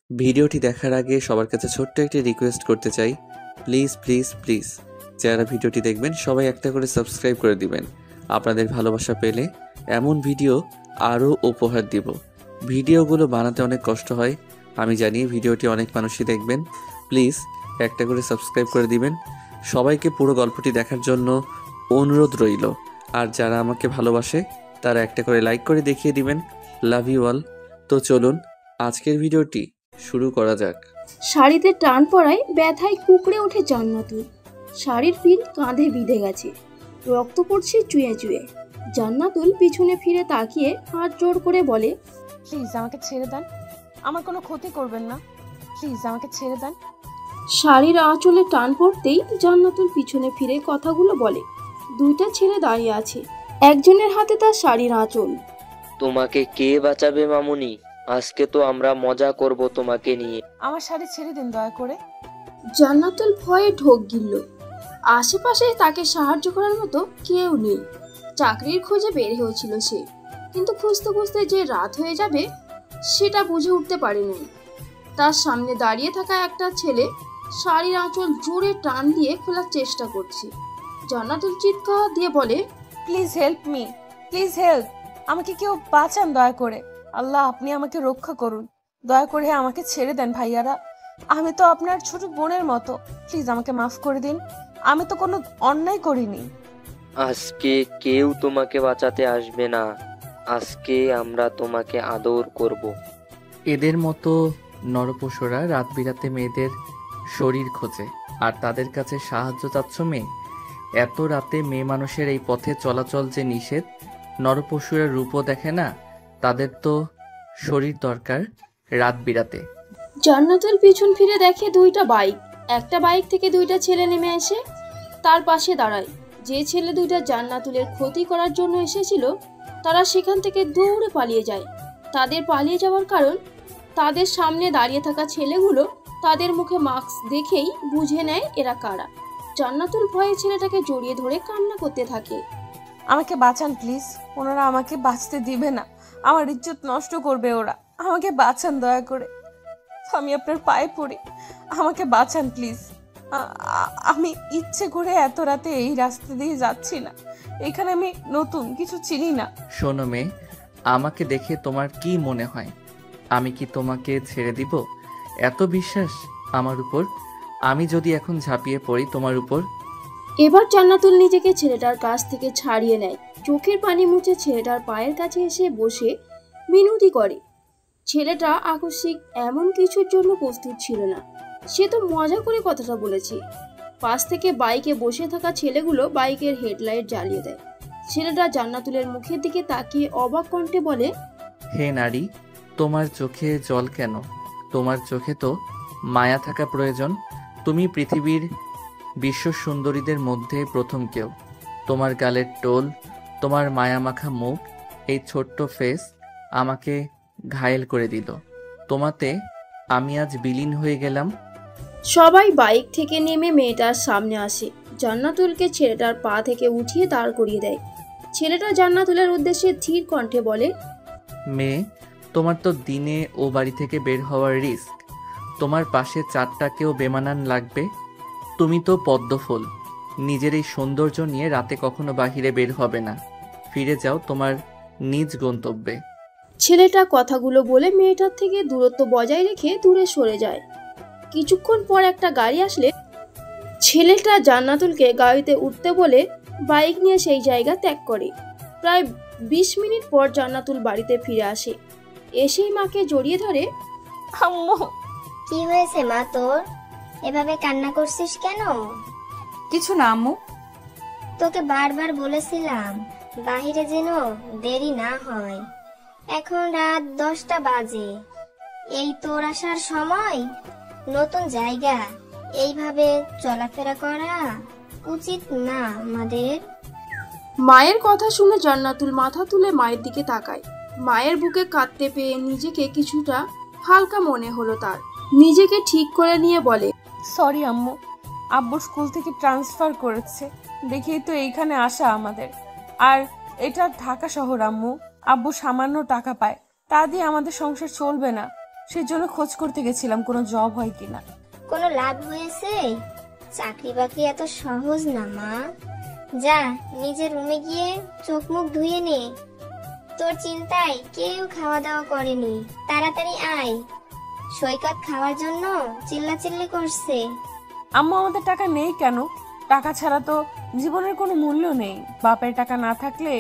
ভিডিওটি দেখার আগে সবার কাছে ছোট্ট একটি রিকোয়েস্ট করতে চাই, প্লিজ প্লিজ প্লিজ যারা ভিডিওটি দেখবেন সবাই একটা করে সাবস্ক্রাইব করে দিবেন। আপনাদের ভালোবাসা পেলে এমন ভিডিও আরও উপহার দিব। ভিডিওগুলো বানাতে অনেক কষ্ট হয়, আমি জানি। ভিডিওটি অনেক মানুষই দেখবেন, প্লিজ একটা করে সাবস্ক্রাইব করে দিবেন। সবাইকে পুরো গল্পটি দেখার জন্য অনুরোধ রইল। আর যারা আমাকে ভালোবাসে তারা একটা করে লাইক করে দেখিয়ে দিবেন। Love you all. তো চলুন আজকের ভিডিওটি শুরু করা যাক। শাড়িতে টান পড়ায় ব্যথায় কুকড়ে ওঠে জান্নাতুল। শাড়ির ফিল কাঁধে বিঁধে গেছে, রক্ত পড়ছে চুয়ে চুয়ে। জান্নাতুল পিছনে ফিরে তাকিয়ে হাত জোড় করে বলে, প্লিজ আমাকে ছেড়ে দেন, আমার কোনো ক্ষতি করবেন না, প্লিজ আমাকে ছেড়ে দেন। শাড়ির আঁচলে টান পড়তেই জান্নাতুল পিছনে ফিরে কথাগুলো বলে। দুইটা ছেলে দাঁড়িয়ে আছে, একজনের হাতে তার শাড়ির আঁচল। তোমাকে কে বাঁচাবে মামুনি? আজকে তো আমরা মজা করব তোমাকে নিয়ে। আমার শাড়ি ছেড়ে দিন দয়া করে। জান্নাতুল ভয়ে ঢোক গিলল। আশেপাশে তাকে সাহায্য করার মতো কেউ নেই। চাকরির খোঁজে বের হয়েছিল সে, কিন্তু খুঁজতে খুঁজতে যে রাত হয়ে যাবে সেটা বুঝে উঠতে পারেনি। তার সামনে দাঁড়িয়ে থাকা একটা ছেলে শাড়ির আঁচল জোরে টান দিয়ে খোলার চেষ্টা করছে। জান্নাতুল চিৎকার দিয়ে বলে, please help me, please help, আমাকে কেউ বাঁচান দয়া করে। আল্লাহ আপনি আমাকে রক্ষা করুন, দয়া করে আমাকে ছেড়ে দেন ভাইয়ারা। আমি তো আপনার ছোট বোনের মতো, প্লিজ আমাকে মাফ করে দিন, আমি তো কোনো অন্যায় করিনি। আজকে কেউ তোমাকে বাঁচাতে আসবে না, আজকে আমরা তোমাকে আদর করব। এদের মতো নরপশুরা রাত বিরাতে মেয়েদের শরীর খোঁজে আর তাদের কাছে সাহায্য চাচ্ছ মেয়ে? এত রাতে মেয়ে মানুষের এই পথে চলাচল যে নিষেধ। নরপশুরা রূপও দেখে না, তাদের তো শরীর দরকার রাত বিরাতে। জান্নাতুল পিছন ফিরে দেখে দুইটা বাইক। একটা বাইক থেকে দুইটা ছেলে নেমে এসে তার পাশে দাঁড়ায়। যে ছেলে দুইটা জান্নাতুলের ক্ষতি করার জন্য এসেছিল তারা সেখান থেকে দৌড়ে পালিয়ে যায়। তাদের পালিয়ে যাওয়ার কারণ তাদের সামনে দাঁড়িয়ে থাকা ছেলেগুলো তাদের মুখে মাস্ক দেখেই বুঝে নেয় এরা কারা। জান্নাতুল ভয়ে ছেলেটাকে জড়িয়ে ধরে কান্না করতে থাকে। আমাকে বাঁচান প্লিজ, ওনারা আমাকে বাঁচতে দিবে না, আমার ইজ্জত নষ্ট করবে ওরা। আমাকে বাঁচান দয়া করে, আমি আপনার পায়ে পড়ি, আমাকে বাঁচান প্লিজ। আমি ইচ্ছে করে এত রাতে এই রাস্তা দিয়ে যাচ্ছি না, এখানে আমি নতুন, কিছু চিনি না। শোনো মেয়ে, আমাকে দেখে তোমার কি মনে হয়? আমি কি তোমাকে ছেড়ে দিব? এত বিশ্বাস আমার উপর? আমি যদি এখন ঝাঁপিয়ে পড়ি তোমার উপর? এবার জান্নাতুল নিজেকে ছেলেটার কাছ থেকে ছাড়িয়ে নেয়, চোখের পানি মুছে ছেলেটার পায়ের কাছে এসে বসে মিনতি করে। ছেলেটা আকস্মিক এমন কিছুর জন্য প্রস্তুত ছিল না, সে তো মজা করে কথাটা বলেছে। পাশ থেকে বাইকে বসে থাকা ছেলেগুলো বাইকের হেডলাইট জ্বালিয়ে দেয়। ছেলেটা জান্নাতুলের মুখের দিকে তাকিয়ে অবাক কণ্ঠে বলে, হে নারী, তোমার চোখে জল কেন? তোমার চোখে তো মায়া থাকা প্রয়োজন। তুমি পৃথিবীর বিশ্ব সুন্দরীদের মধ্যে প্রথম কেউ। তোমার গালের টোল, তোমার মায়া মাখা মুখ, এই ছোট্ট ফেস আমাকে ঘায়েল করে দিল। তোমাতে আমি আজ বিলীন হয়ে গেলাম। সবাই বাইক থেকে নেমে মেয়েটার সামনে আসে। জান্নাতুলকে ছেলেটার পা থেকে উঠিয়ে দাঁড় করিয়ে দেয়। ছেলেটা জান্নাতুলের উদ্দেশ্যে ধীর কণ্ঠে বলে, মেয়ে, তোমার তো দিনে ও বাড়ি থেকে বের হওয়ার রিস্ক। তোমার পাশে চারটাকেও বেমানান লাগবে। তুমি তো পদ্মফুল, নিজের এই সৌন্দর্য নিয়ে রাতে কখনো বাহিরে বের হবে না। ফিরে যাও তোমার নিজ গন্তব্যে। ছেলেটা কথাগুলো বলে মেয়েটার থেকে দূরত্ব বজায় রেখে দূরে সরে যায়। কিছুক্ষণ পর একটা গাড়ি আসলে ছেলেটা জান্নাতুলকে গাড়িতে উঠতে বলে বাইক নিয়ে সেই জায়গা ত্যাগ করে। প্রায় 20 মিনিট পর জান্নাতুল বাড়িতে ফিরে আসে। এসেই মাকে জড়িয়ে ধরে, আম্মু, কি হয়েছে মা তোর? এভাবে কান্না করছিস কেন? কিছু না আম্মু। তোকে বারবার বলেছিলাম বাহিরে যেন দেরি না হয়। এখন রাত 10টা বাজে, এই তোর আসার সময়। নতুন জায়গা, এইভাবে চলাফেরা করা উচিত না আমাদের। মায়ের কথা শুনে জান্নাতুল মাথা তুলে মায়ের দিকে তাকায়। মায়ের বুকে কাঁদতে পেয়ে নিজেকে কিছুটা হালকা মনে হলো তার। নিজেকে ঠিক করে নিয়ে বলে, সরি আম্মু, আব্বু স্কুল থেকে ট্রান্সফার করেছে দেখেই তো এইখানে আসা আমাদের। আর এটা ঢাকা শহর আম্মু, আব্বু সামান্য টাকা পায়, তা দিয়ে আমাদের সংসার চলবে না। সেই জন্য খোঁজ করতে গেছিলাম কোনো জব হয় কিনা। কোনো লাভ হয়েছে? চাকরি বাকরি এত সহজ না মা। যা নিজের রুমে গিয়ে চোখ মুখ ধুয়ে নে। তোর চিন্তায় কেউ খাওয়া দাওয়া করেনি। তাড়াতাড়ি আয়, সৈকত খাওয়ার জন্য চিল্লাচিল্লি করছে। আম্মু আমাদের টাকা নেই কেন? টাকা ছাড়া তো জীবনের কোনো মূল্য নেই। বাপের টাকা না থাকলে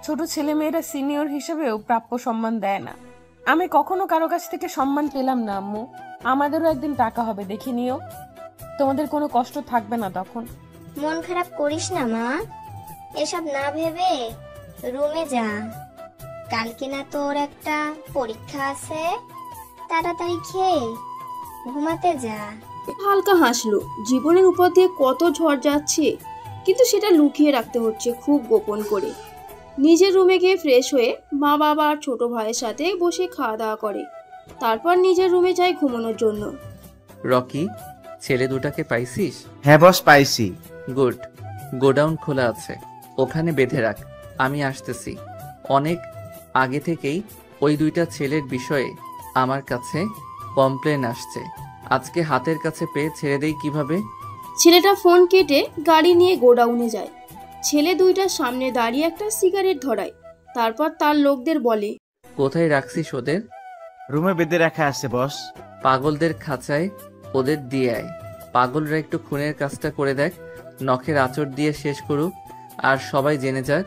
ছোট ছেলে মেয়েরা সিনিয়র হিসেবেও প্রাপ্য সম্মান দেয় না। আমি কখনো কারো কাছ থেকে সম্মান পেলাম না আম্মু। আমাদেরও একদিন টাকা হবে, দেখে নিও। তোমাদের কোনো কষ্ট থাকবে না তখন। মন খারাপ করিস না মা, এসব না ভেবে রুমে যা। কালকে না তোর একটা পরীক্ষা আছে, তাড়াতাড়ি খেয়ে ঘুমাতে যা। হালকা হাসলো। জীবনের উপর দিয়ে কত ঝড় যাচ্ছে, কিন্তু সেটা লুকিয়ে রাখতে হচ্ছে খুব গোপন করে। নিজের রুমে গিয়ে ফ্রেশ হয়ে মা বাবা আর ছোট ভাইয়ের সাথে বসে খাওয়া দাওয়া করে। তারপর নিজের রুমে যায় ঘুমানোর জন্য। রকি, ছেলে দুটাকে পাইছিস? হ্যাঁ বস, পাইছি। গুড। গোডাউন খোলা আছে, ওখানে বেঁধে রাখ, আমি আসতেছি। অনেক আগে থেকেই ওই দুইটা ছেলের বিষয়ে আমার কাছে কমপ্লেন আসছে। আজকে হাতের কাছে পেয়ে ছেড়ে দেই কিভাবে? ছেলেটা ফোন কেটে গাড়ি নিয়ে গোডাউনে যায়। ছেলে দুইটার সামনে দাঁড়িয়ে একটা সিগারেট ধরায়। তারপর তার লোকদের বলে, কোথায় রাখছিস ওদের? রুমে বেঁধে রাখা আছে বস। পাগলদের খাঁচায় ওদের দিয়ে আয়। পাগলরা একটু খুনের কাজটা করে দেখ, নখের আঁচড় দিয়ে শেষ করুক, আর সবাই জেনে যাক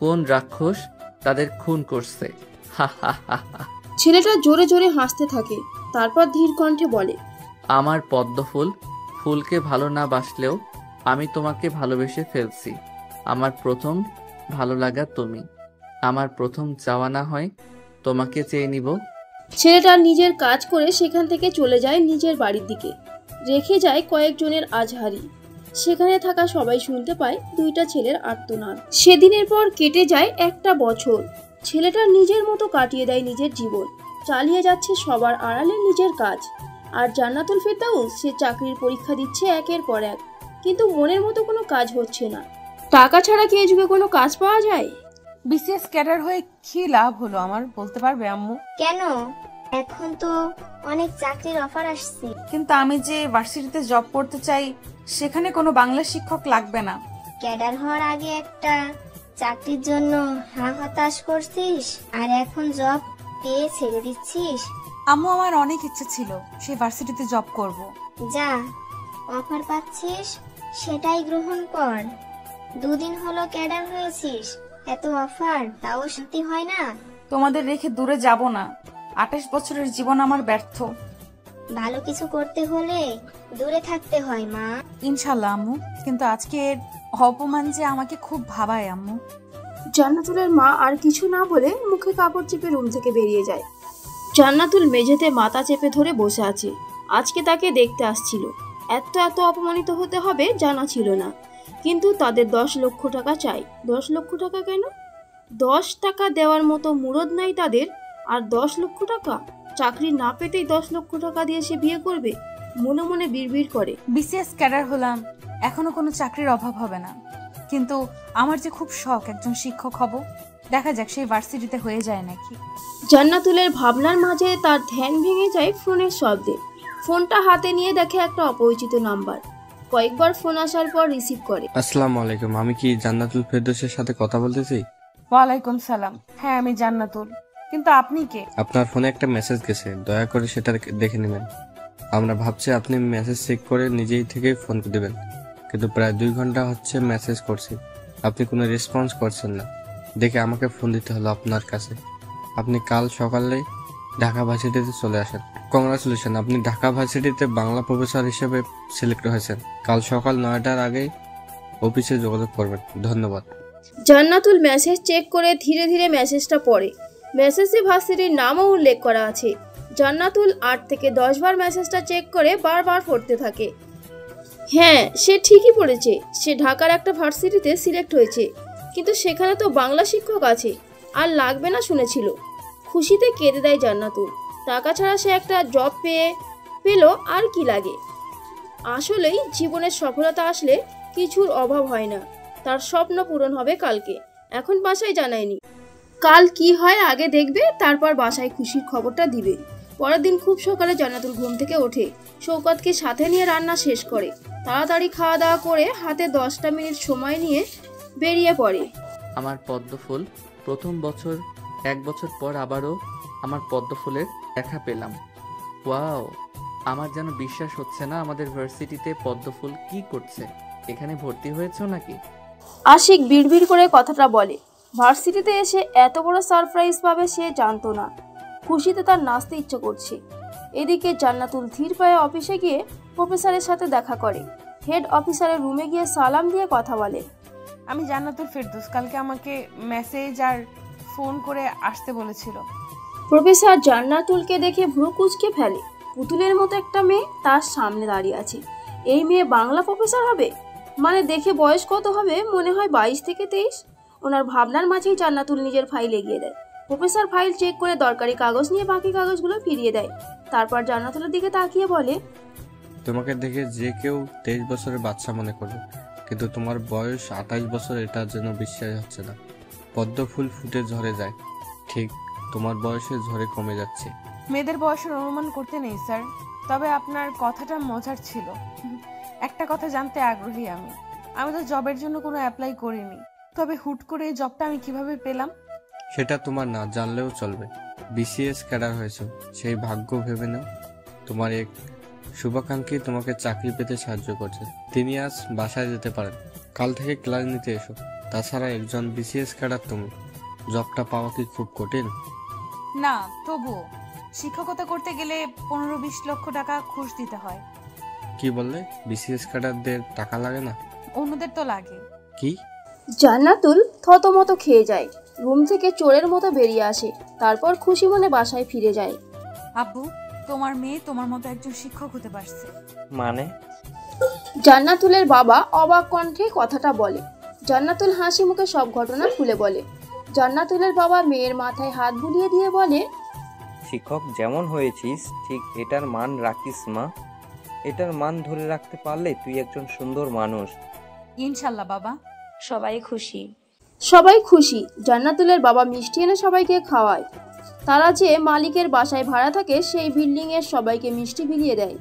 কোন রাক্ষস তাদের খুন করছে। হা হা হা হা। ছেলেটা জোরে জোরে হাসতে থাকে। তারপর ধীর কণ্ঠে বলে, আমার পদ্ম ফুল, ফুলকে ভালো না বাসলেও আমি তোমাকে ভালোবেসে ফেলছি। আমার প্রথম ভালো লাগা তুমি, আমার প্রথম চাওয়া না হয় তোমাকে চেয়ে নিব। ছেলেটা নিজের কাজ করে সেখান থেকে চলে যায় নিজের বাড়ির দিকে। রেখে যায় কয়েকজনের আজহারি। সেখানে থাকা সবাই শুনতে পায় দুইটা ছেলের আর্তনাদ। সেদিনের পর কেটে যায় একটা বছর। ছেলেটা নিজের মতো কাটিয়ে দেয় নিজের জীবন, চালিয়ে যাচ্ছে সবার আড়ালে নিজের কাজ। আর জান্নাতুল ফেরদাউস, সে চাকরির পরীক্ষা দিচ্ছে একের পর এক, কিন্তু মনের মতো কোনো কাজ হচ্ছে না। টাকা ছাড়া কি এই যুগে কোনো কাজ পাওয়া যায়? বিসিএস ক্যাডার হয়ে কি লাভ হলো আমার, বলতে পারবে আম্মু? কেন? এখন তো অনেক চাকরির অফার আসছে। কিন্তু আমি যে ভার্সিটিতে জব করতে চাই সেখানে কোনো বাংলা শিক্ষক লাগবে না। ক্যাডার হওয়ার আগে একটা চাকরির জন্য হতাশ করছিস, আর এখন জব পেয়ে ছেড়ে দিচ্ছিস। আম্মু, আমার অনেক ইচ্ছা ছিল সেই ভার্সিটিতে জব করব। যা অফার পাচ্ছিস সেটাই গ্রহণ কর। দুদিন হলো ক্যাডার হয়েছিস, এত অফার তাও শান্তি হয় না? তোমাদের রেখে দূরে যাব না। 28 বছরের জীবন আমার ব্যর্থ। ভালো কিছু করতে হলে দূরে থাকতে হয় মা। ইনশাল্লাহ আম্মু, কিন্তু আজকের অপমান যে আমাকে খুব ভাবায় আম্মু। জান্নাতুলের মা আর কিছু না বলে মুখে কাপড় চেপে রুম থেকে বেরিয়ে যায়। জান্নাতুল মেঝেতে মাথা চেপে ধরে বসে আছে। আজকে তাকে দেখতে আসছিল। এত এত অপমানিত হতে হবে জানা ছিল না, কিন্তু তাদের 10 লক্ষ টাকা চাই। 10 লক্ষ টাকা কেন? 10 টাকা দেওয়ার মতো মুরদ নাই তাদের। আর 10 লক্ষ টাকা? চাকরি না পেতেই 10 লক্ষ টাকা দিয়ে সে বিয়ে করবে? মনে মনে বিড়বিড় করে। বিসিএস ক্যাডার হলাম, এখনো কোনো চাকরির অভাব হবে না, কিন্তু আমার যে খুব শখ একজন শিক্ষক হব। দেখা যাক সেই ভার্সিটিতে হয়ে যায় নাকি। জান্নাতুলের ভাবনার মাঝে তার ধ্যান ভেঙে যায় ফোনের শব্দে। ফোনটা হাতে নিয়ে দেখে একটা অপরিচিত নাম্বার। কয়েকবার ফোন আসার পর রিসিভ করে। আসসালামু আলাইকুম, আমি কি জান্নাতুল ফেরদৌসের সাথে কথা বলতেছি? ওয়ালাইকুম সালাম। হ্যাঁ, আমি জান্নাতুল, কিন্তু আপনি কে? আপনার ফোনে একটা মেসেজ গেছে, দয়া করে সেটা দেখে নেবেন। আমরা ভাবছি আপনি মেসেজ চেক করে নিজেই থেকে ফোন দেবেন, কিন্তু প্রায় 2 ঘন্টা হচ্ছে মেসেজ করছি, আপনি কোনো রেসপন্স করছেন না। দেখে আমাকে ফোন দিতে হলো আপনার কাছে। আপনি কাল সকালে ঢাকা ভার্সিটিতে চলে আসেন। কংগ্রাচুলেশন, আপনি ঢাকা ভার্সিটিতে বাংলা প্রফেসর হিসেবে সিলেক্ট হয়েছেন। কাল সকাল 9টার আগেই অফিসে যোগাযোগ করবেন। ধন্যবাদ। জান্নাতুল মেসেজ চেক করে ধীরে ধীরে মেসেজটা পড়ে। মেসেজে ভার্সিটির নামও উল্লেখ করা আছে। জান্নাতুল 8 থেকে 10 বার মেসেজটা চেক করে বারবার পড়তে থাকে। হ্যাঁ, সে ঠিকই পড়েছে। সে ঢাকার একটা ভার্সিটিতে সিলেক্ট হয়েছে, কিন্তু সেখানে তো বাংলা শিক্ষক আছে, আর লাগবে না শুনেছিল। খুশিতে কেঁদে দেয় জান্নাতুল। টাকা ছাড়া সে একটা জব পেল, আর কি লাগে। আসলেই জীবনের সফলতা আসলে কিছুর অভাব হয় না। তার স্বপ্ন পূরণ হবে কালকে, এখন বাসায় জানায়নি। কাল কি হয় আগে দেখবে, তারপর বাসায় খুশির খবরটা দিবে। পরের দিন খুব সকালে জান্নাতুল ঘুম থেকে ওঠে, শৌকতকে সাথে নিয়ে রান্না শেষ করে তাড়াতাড়ি খাওয়া দাওয়া করে হাতে 10টা মিনিট সময় নিয়ে বেরিয়ে পড়ে। আমার পদ্মফুল প্রথম বছর, 1 বছর পর আবারও আমার পদ্মফুলের দেখা পেলাম। ওয়াও, আমার যেন বিশ্বাস হচ্ছে না আমাদের ভার্সিটিতে পদ্মফুল কি করছে। এখানে ভর্তি হয়েছো নাকি? আশিক বিড়বিড় করে কথাটা বলে। ভার্সিটিতে এসে এত বড় সারপ্রাইজ পাবে সে জানতো না। খুশিতে তার নাচতে ইচ্ছে করছে। এদিকে জান্নাতুল ধীর পায়ে অফিসে গিয়ে প্রফেসরের সাথে দেখা করে। হেড অফিসারের রুমে গিয়ে সালাম দিয়ে কথা বলে। আমি জান্নাতুল ফেরদৌস, কালকে আমাকে মেসেজ আর ফোন করে আসতে বলেছিল। প্রফেসর জান্নাতুলকে দেখে ভ্রু কুঁচকে ফেলে। পুতুলের মতো একটা মেয়ে তার সামনে দাঁড়িয়ে আছে। এই মেয়ে বাংলা প্রফেসর হবে? মানে দেখে বয়স কত হবে, মনে হয় 22 থেকে 23। ওনার ভাবনার মাঝেই জান্নাতুল নিজের ফাইল এগিয়ে দেয়। প্রফেসর ফাইল চেক করে দরকারি কাগজ নিয়ে বাকি কাগজগুলো ফিরিয়ে দেয়। তারপর জান্নাতুলের দিকে তাকিয়ে বলে, তোমাকে দেখে যে কেউ 23 বছরের বাচ্চা মনে করবে, কিন্তু তোমার বয়স 28 বছর, এটা যেন বিশ্বাস হচ্ছে না। পদ্ম ফুল ফুটে ঝরে যায়, ঠিক তোমার বয়সে ঝরে কমে যাচ্ছে। মেয়েদের বয়সের অনুমান করতে নেই স্যার, তবে আপনার কথাটা মজার ছিল। একটা কথা জানতে আগ্রহী আমি তো জবের জন্য কোনো অ্যাপ্লাই করিনি, তবে হুট করে এই জবটা আমি কিভাবে পেলাম? সেটা তোমার না জানলেও চলবে। বিসিএস ক্যাডার হয়েছে, সেই ভাগ্য ভেবে নাও। তোমার এক শুভাকাঙ্ক্ষী তোমাকে চাকরি পেতে সাহায্য করছে। তিনি আজ বাসায় যেতে পারেন, কাল থেকে ক্লাস নিতে এসো। তাছাড়া একজন বিসিএস ক্যাডার তুমি, জবটা পাওয়া কি খুব কঠিন? না, তবুও শিক্ষকতা করতে গেলে 15-20 লক্ষ টাকা ঘুষ দিতে হয়। কি বললে? বিসিএস ক্যাডারদের টাকা লাগে না? অন্যদের তো লাগে। কি? জান্নাতুল থতমত খেয়ে যায়। রুম থেকে চোরের মতো বেরিয়ে আসে। তারপর খুশি মনে বাসায় ফিরে যায়। আব্বু, তোমার মেয়ে তোমার মতো একজন শিক্ষক হতে পারছে। মানে? জান্নাতুলের বাবা অবাক কণ্ঠে কথাটা বলে। জান্নাতুল হাসি মুখে সব ঘটনা খুলে বলে। জান্নাতুলের বাবা মেয়ের মাথায় হাত বুলিয়ে দিয়ে বলে, শিক্ষক যেমন হয়েছিস ঠিক এটার মান রাখিস মা। এটার মান ধরে রাখতে পারলে তুই একজন সুন্দর মানুষ। ইনশাল্লাহ বাবা। সবাই খুশি। সবাই খুশি। জান্নাতুলের বাবা মিষ্টি এনে সবাইকে খাওয়ায়। তারা যে মালিকের বাসায় ভাড়া থাকে সেই বিল্ডিং এর সবাইকে মিষ্টি বিলিয়ে দেয়।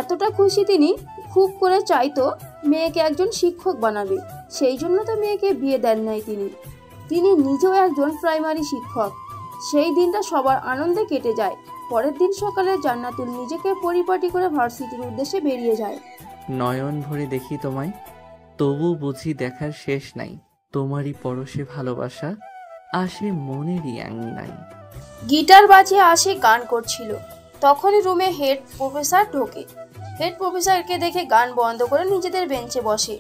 এতটা খুশি তিনি, খুব করে চাইতো মেয়েকে একজন শিক্ষক বানাবে। সেই জন্য তো মেয়েকে বিয়ে দেন নাই তিনি নিজেও একজন প্রাইমারি শিক্ষক। সেই দিনটা সবার আনন্দে কেটে যায়। পরের দিন সকালে জান্নাতুল নিজেকে পরিপাটি করে ভার্সিটির উদ্দেশ্যে বেরিয়ে যায়। নয়ন ভরে দেখি তোমায়, তবু বুঝি দেখার শেষ নাই। তোমারই পরশে ভালোবাসা আসে মনেরই আঙিনায়। গিটার বাজিয়ে আসে গান করছিল। তখনই রুমে হেড প্রফেসর ঢোকে। হেড প্রফেসরকে দেখে গান বন্ধ করে নিজেদের বেঞ্চে বসে।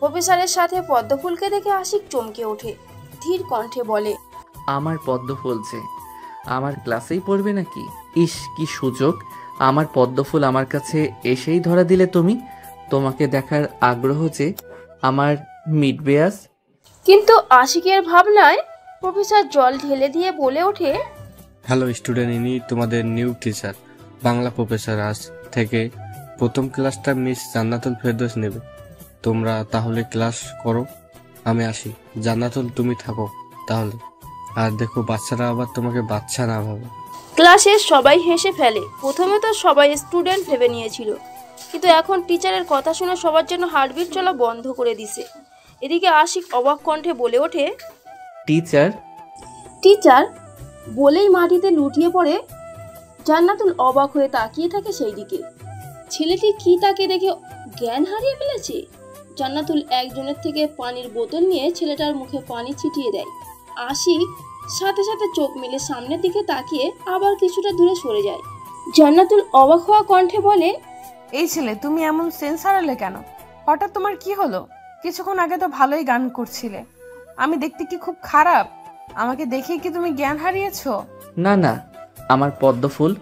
প্রফেসরের সাথে পদ্মফুলকে দেখে আশিক চমকে ওঠে। ধীর কণ্ঠে বলে, আমার পদ্মফুল যে আমার ক্লাসেই পড়বে নাকি? ইস, কি সুযোগ! আমার পদ্মফুল আমার কাছে এসেই ধরা দিলে তুমি। তোমাকে দেখার আগ্রহ যে আমার মিটবে আজ। কিন্তু আশিকের ভাবনায় প্রফেসর জল ঢেলে দিয়ে বলে ওঠে, হ্যালো স্টুডেন্ট, ইনি তোমাদের নিউ টিচার, বাংলা প্রফেসর। আজ থেকে প্রথম ক্লাসটা মিস জান্নাতুল ফেরদৌস নেবে। তোমরা তাহলে ক্লাস করো, আমি আসি। জান্নাতুল তুমি থাকো তাহলে। আর দেখো বাচ্চারা আবার তোমাকে বাচ্চা না ভাবে। ক্লাসে সবাই হেসে ফেলে। প্রথমে তো সবাই স্টুডেন্ট ভেবে নিয়েছিল, কিন্তু এখন টিচারের কথা শুনে সবার জন্য হার্টবিট চলা বন্ধ করে দিছে। এদিকে আশিক অবাক কণ্ঠে বলে ওঠে, টিচার টিচার বলেই মাটিতে লুটিয়ে পড়ে। জান্নাতুল অবাক হয়ে তাকিয়ে থাকে সেই দিকে। ছেলেটি কি তাকে দেখে জ্ঞান হারিয়ে ফেলেছে? জান্নাতুল একজনের থেকে পানির বোতল নিয়ে ছেলেটার মুখে পানি ছিটিয়ে দেয়। আশিক সাথে সাথে চোখ মেলে সামনের দিকে তাকিয়ে আবার কিছুটা দূরে সরে যায়। জান্নাতুল অবাক হওয়া কণ্ঠে বলে, এই ছেলে, তুমি এমন সেন্স হারালে কেন? হঠাৎ তোমার কি হলো? কিছুক্ষণ আগে তো ভালোই গান করছিলে। আমি দেখতে কি খুব খারাপ? আমাকে দেখে কি তুমি জ্ঞান হারিয়েছো? না না, আমার পদ্মফুল